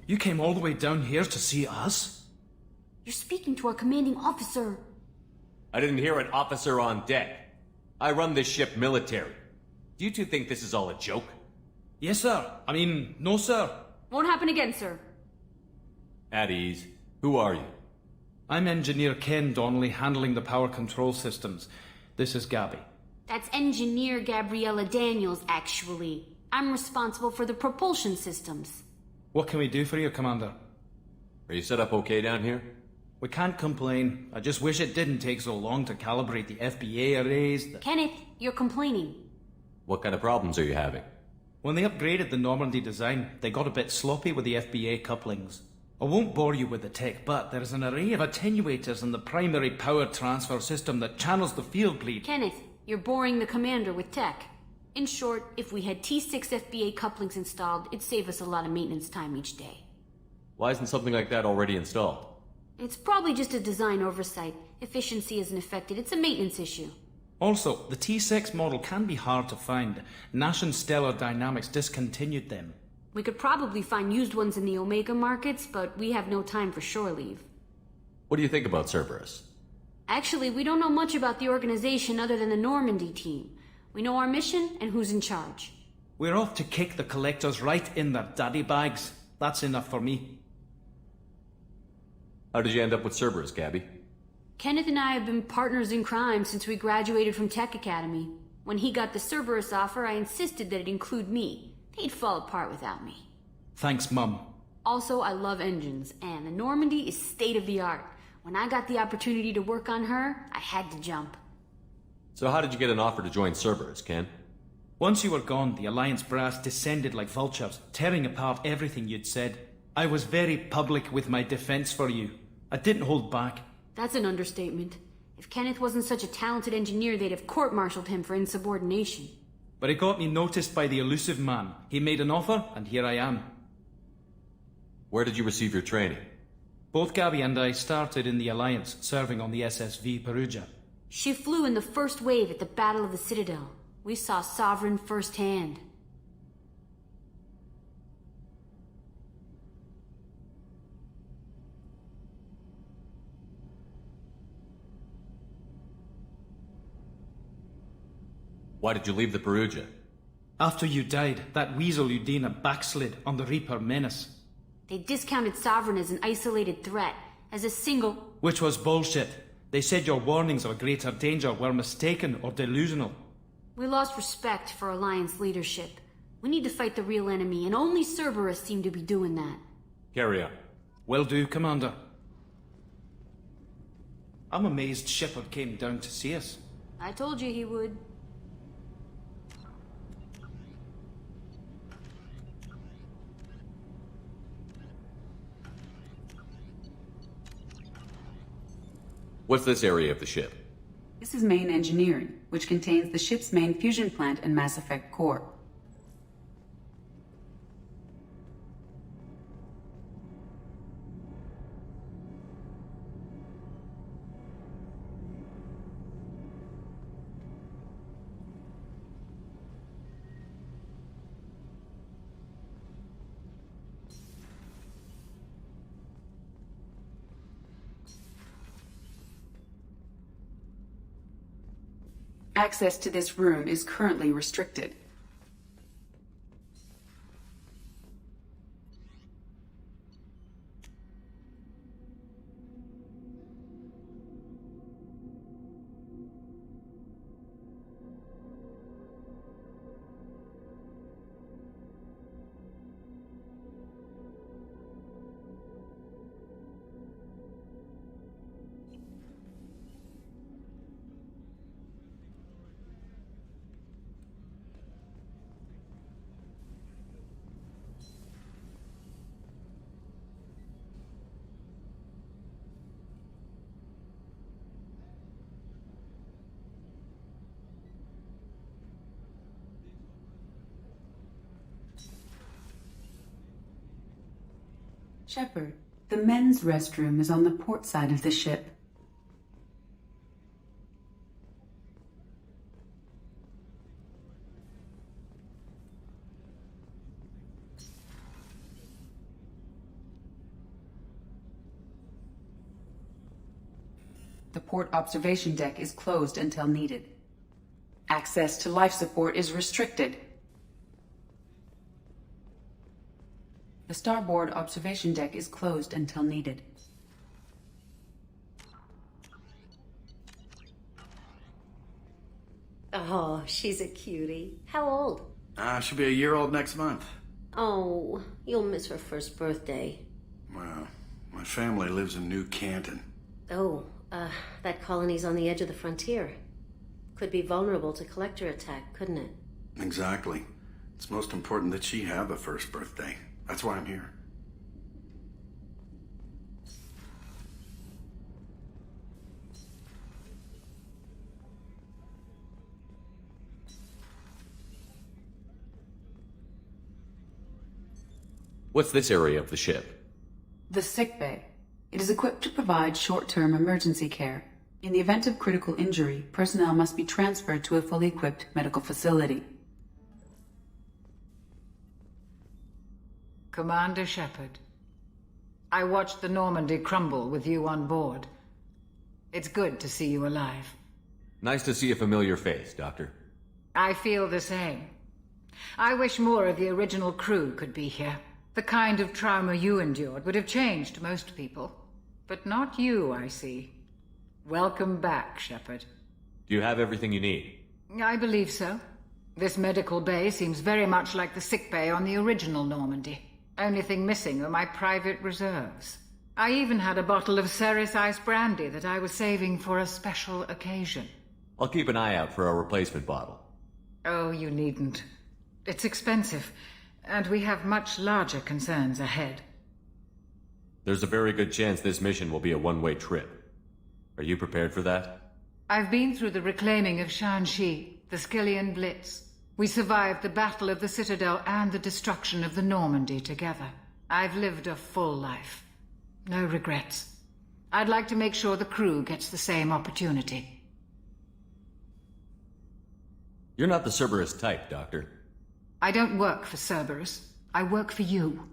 You came all the way down here to see us? You're speaking to our commanding officer. I didn't hear an officer on deck. I run this ship military. Do you two think this is all a joke? Yes, sir. I mean, no, sir. Won't happen again, sir. At ease. Who are you? I'm Engineer Ken Donnelly, handling the power control systems. This is Gabby. That's Engineer Gabriella Daniels, actually. I'm responsible for the propulsion systems. What can we do for you, Commander? Are you set up okay down here? We can't complain. I just wish it didn't take so long to calibrate the FBA arrays. Kenneth, you're complaining. What kind of problems are you having? When they upgraded the Normandy design, they got a bit sloppy with the FBA couplings. I won't bore you with the tech, but there's an array of attenuators in the primary power transfer system that channels the field bleed. Kenneth, you're boring the commander with tech. In short, if we had T6 FBA couplings installed, it'd save us a lot of maintenance time each day. Why isn't something like that already installed? It's probably just a design oversight. Efficiency isn't affected. It's a maintenance issue. Also, the T6 model can be hard to find. Nash and Stellar Dynamics discontinued them. We could probably find used ones in the Omega markets, but we have no time for shore leave. What do you think about Cerberus? Actually, we don't know much about the organization other than the Normandy team. We know our mission and who's in charge. We're off to kick the collectors right in their daddy bags. That's enough for me. How did you end up with Cerberus, Gabby? Kenneth and I have been partners in crime since we graduated from Tech Academy. When he got the Cerberus offer, I insisted that it include me. He'd fall apart without me. Thanks, Mum. Also, I love engines, and the Normandy is state-of-the-art. When I got the opportunity to work on her, I had to jump. So how did you get an offer to join Cerberus, Ken? Once you were gone, the Alliance brass descended like vultures, tearing apart everything you'd said. I was very public with my defense for you. I didn't hold back. That's an understatement. If Kenneth wasn't such a talented engineer, they'd have court-martialed him for insubordination. But it got me noticed by the elusive man. He made an offer, and here I am. Where did you receive your training? Both Gabby and I started in the Alliance, serving on the SSV Perugia. She flew in the first wave at the Battle of the Citadel. We saw Sovereign firsthand. Why did you leave the Perugia? After you died, that weasel Udina backslid on the Reaper menace. They discounted Sovereign as an isolated threat, as a single... Which was bullshit. They said your warnings of greater danger were mistaken or delusional. We lost respect for Alliance leadership. We need to fight the real enemy, and only Cerberus seem to be doing that. Carry on. Will do, Commander. I'm amazed Shepard came down to see us. I told you he would. What's this area of the ship? This is main engineering, which contains the ship's main fusion plant and Mass Effect core. Access to this room is currently restricted. Shepard, the men's restroom is on the port side of the ship. The port observation deck is closed until needed. Access to life support is restricted. The starboard observation deck is closed until needed. Oh, she's a cutie. How old? She'll be a year old next month. Oh, you'll miss her first birthday. Well, my family lives in New Canton. Oh, that colony's on the edge of the frontier. Could be vulnerable to collector attack, couldn't it? Exactly. It's most important that she have a first birthday. That's why I'm here. What's this area of the ship? The sick bay. It is equipped to provide short-term emergency care. In the event of critical injury, personnel must be transferred to a fully equipped medical facility. Commander Shepard, I watched the Normandy crumble with you on board. It's good to see you alive. Nice to see a familiar face, Doctor. I feel the same. I wish more of the original crew could be here. The kind of trauma you endured would have changed most people. But not you, I see. Welcome back, Shepard. Do you have everything you need? I believe so. This medical bay seems very much like the sick bay on the original Normandy. Only thing missing are my private reserves. I even had a bottle of Ceres Ice brandy that I was saving for a special occasion. I'll keep an eye out for a replacement bottle. Oh, you needn't. It's expensive, and we have much larger concerns ahead. There's a very good chance this mission will be a one-way trip. Are you prepared for that? I've been through the reclaiming of Shanxi, the Skillian Blitz. We survived the Battle of the Citadel and the destruction of the Normandy together. I've lived a full life. No regrets. I'd like to make sure the crew gets the same opportunity. You're not the Cerberus type, Doctor. I don't work for Cerberus. I work for you.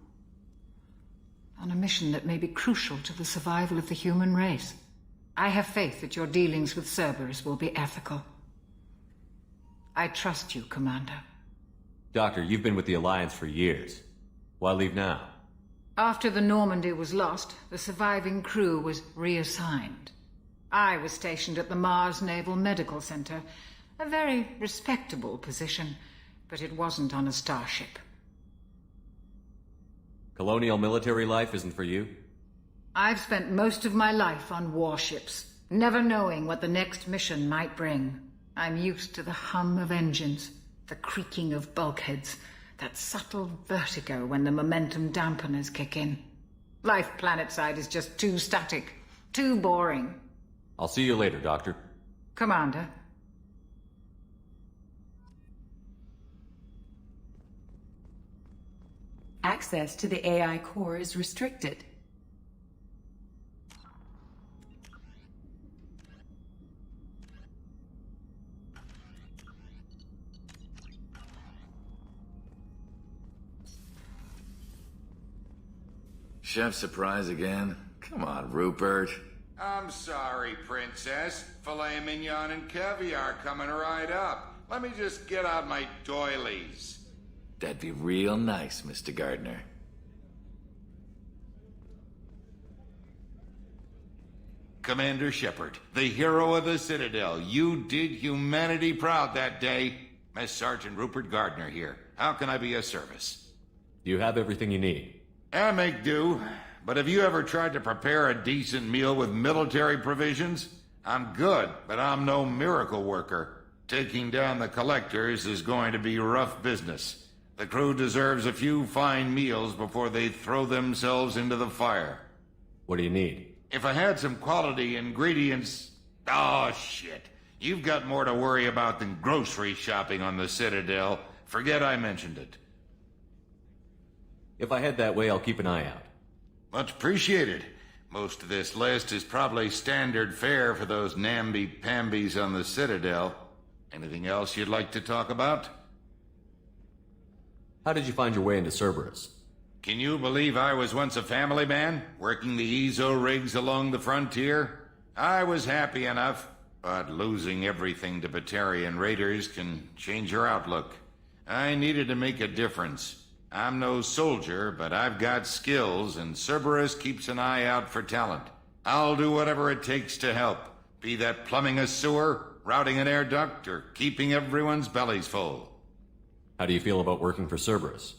On a mission that may be crucial to the survival of the human race. I have faith that your dealings with Cerberus will be ethical. I trust you, Commander. Doctor, you've been with the Alliance for years. Why leave now? After the Normandy was lost, the surviving crew was reassigned. I was stationed at the Mars Naval Medical Center, a very respectable position, but it wasn't on a starship. Colonial military life isn't for you? I've spent most of my life on warships, never knowing what the next mission might bring. I'm used to the hum of engines, the creaking of bulkheads, that subtle vertigo when the momentum dampeners kick in. Life planetside is just too static, too boring. I'll see you later, Doctor. Commander. Access to the AI core is restricted. Chef surprise again? Come on, Rupert. I'm sorry, Princess. Filet mignon and caviar coming right up. Let me just get out my doilies. That'd be real nice, Mr. Gardner. Commander Shepard, the hero of the Citadel. You did humanity proud that day. Mess Sergeant Rupert Gardner here. How can I be of service? You have everything you need. I make do. But have you ever tried to prepare a decent meal with military provisions? I'm good, but I'm no miracle worker. Taking down the collectors is going to be rough business. The crew deserves a few fine meals before they throw themselves into the fire. What do you need? If I had some quality ingredients... Oh, shit. You've got more to worry about than grocery shopping on the Citadel. Forget I mentioned it. If I head that way, I'll keep an eye out. Much appreciated. Most of this list is probably standard fare for those namby-pambies on the Citadel. Anything else you'd like to talk about? How did you find your way into Cerberus? Can you believe I was once a family man, working the EZO rigs along the frontier? I was happy enough, but losing everything to Batarian raiders can change your outlook. I needed to make a difference. I'm no soldier, but I've got skills, and Cerberus keeps an eye out for talent. I'll do whatever it takes to help, be that plumbing a sewer, routing an air duct, or keeping everyone's bellies full. How do you feel about working for Cerberus?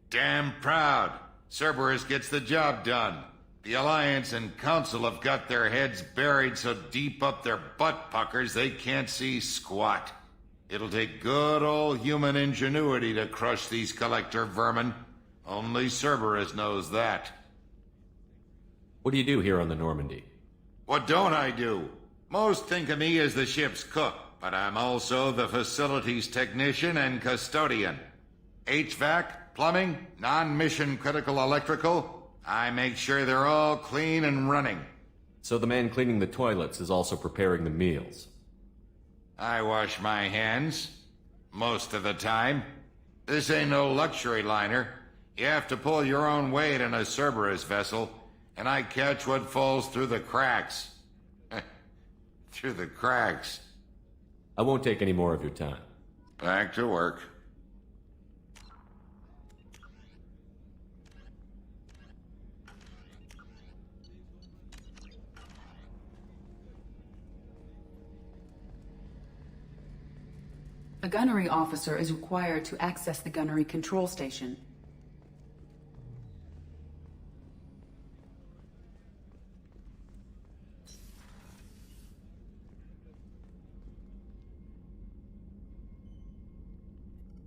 Damn proud. Cerberus gets the job done. The Alliance and Council have got their heads buried so deep up their butt puckers they can't see squat. It'll take good old human ingenuity to crush these collector vermin. Only Cerberus knows that. What do you do here on the Normandy? What don't I do? Most think of me as the ship's cook, but I'm also the facilities technician and custodian. HVAC, plumbing, non-mission critical electrical. I make sure they're all clean and running. So the man cleaning the toilets is also preparing the meals. I wash my hands. Most of the time. This ain't no luxury liner. You have to pull your own weight in a Cerberus vessel, and I catch what falls through the cracks. Through the cracks. I won't take any more of your time. Back to work. A gunnery officer is required to access the gunnery control station.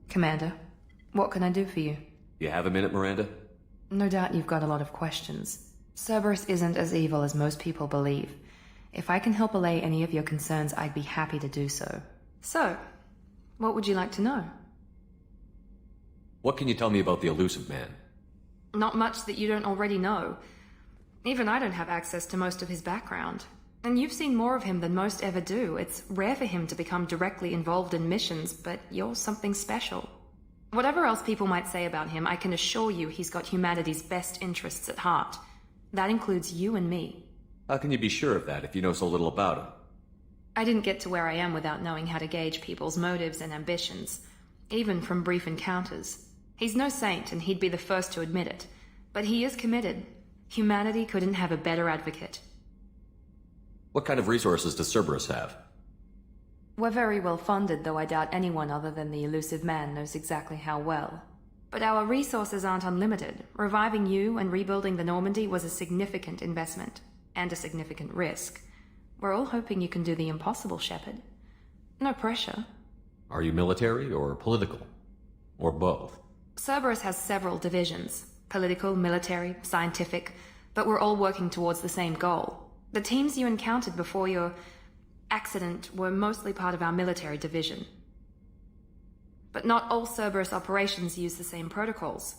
Commander, what can I do for you? You have a minute, Miranda? No doubt you've got a lot of questions. Cerberus isn't as evil as most people believe. If I can help allay any of your concerns, I'd be happy to do so. So, what would you like to know? What can you tell me about the elusive man? Not much that you don't already know. Even I don't have access to most of his background. And you've seen more of him than most ever do. It's rare for him to become directly involved in missions, but you're something special. Whatever else people might say about him, I can assure you he's got humanity's best interests at heart. That includes you and me. How can you be sure of that if you know so little about him? I didn't get to where I am without knowing how to gauge people's motives and ambitions, even from brief encounters. He's no saint, and he'd be the first to admit it. But he is committed. Humanity couldn't have a better advocate. What kind of resources does Cerberus have? We're very well funded, though I doubt anyone other than the elusive man knows exactly how well. But our resources aren't unlimited. Reviving you and rebuilding the Normandy was a significant investment, and a significant risk. We're all hoping you can do the impossible, Shepard. No pressure. Are you military or political? Or both? Cerberus has several divisions. Political, military, scientific, but we're all working towards the same goal. The teams you encountered before your accident were mostly part of our military division. But not all Cerberus operations use the same protocols.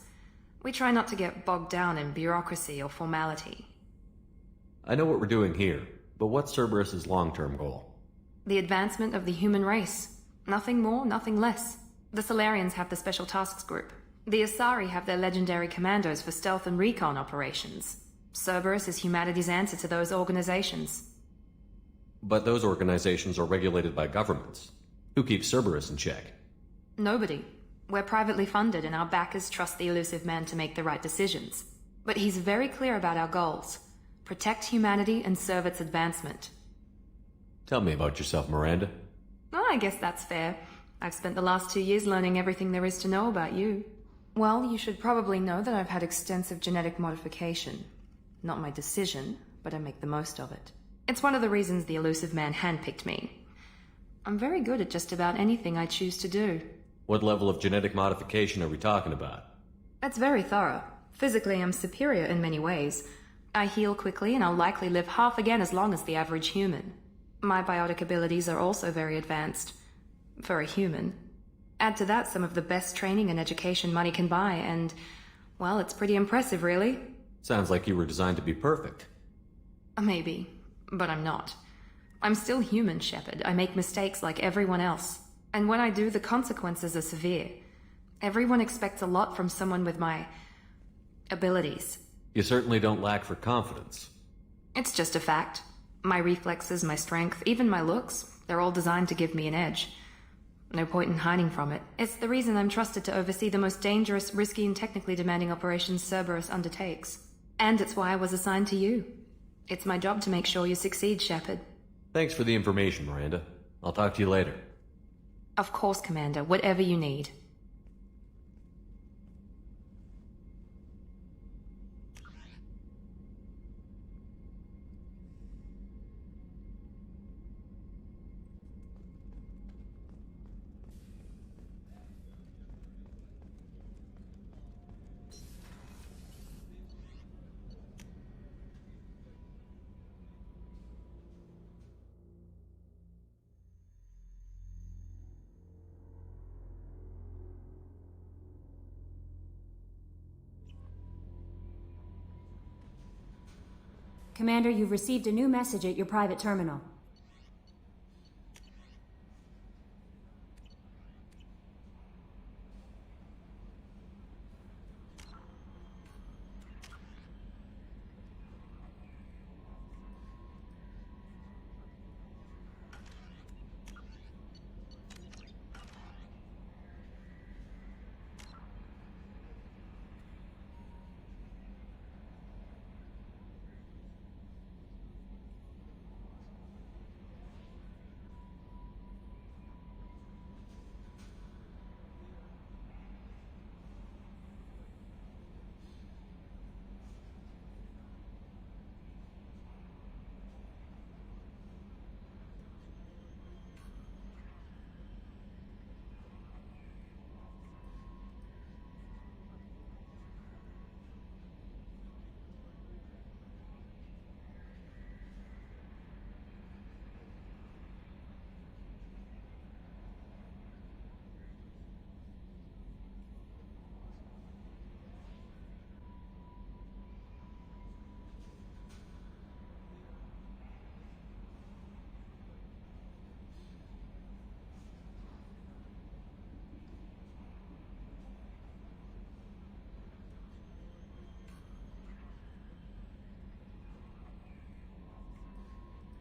We try not to get bogged down in bureaucracy or formality. I know what we're doing here, but what's Cerberus's long-term goal? The advancement of the human race. Nothing more, nothing less. The Solarians have the Special Tasks Group. The Asari have their legendary commandos for stealth and recon operations. Cerberus is humanity's answer to those organizations. But those organizations are regulated by governments. Who keeps Cerberus in check? Nobody. We're privately funded, and our backers trust the elusive man to make the right decisions. But he's very clear about our goals. Protect humanity and serve its advancement. Tell me about yourself, Miranda. Well, I guess that's fair. I've spent the last 2 years learning everything there is to know about you. Well, you should probably know that I've had extensive genetic modification. Not my decision, but I make the most of it. It's one of the reasons the elusive man handpicked me. I'm very good at just about anything I choose to do. What level of genetic modification are we talking about? That's very thorough. Physically, I'm superior in many ways. I heal quickly, and I'll likely live half again as long as the average human. My biotic abilities are also very advanced. For a human. Add to that some of the best training and education money can buy, and, well, it's pretty impressive, really. Sounds like you were designed to be perfect. Maybe, but I'm not. I'm still human, Shepard. I make mistakes like everyone else. And when I do, the consequences are severe. Everyone expects a lot from someone with my abilities. You certainly don't lack for confidence. It's just a fact. My reflexes, my strength, even my looks, they're all designed to give me an edge. No point in hiding from it. It's the reason I'm trusted to oversee the most dangerous, risky, and technically demanding operations Cerberus undertakes. And it's why I was assigned to you. It's my job to make sure you succeed, Shepard. Thanks for the information, Miranda. I'll talk to you later. Of course, Commander. Whatever you need. Commander, you've received a new message at your private terminal.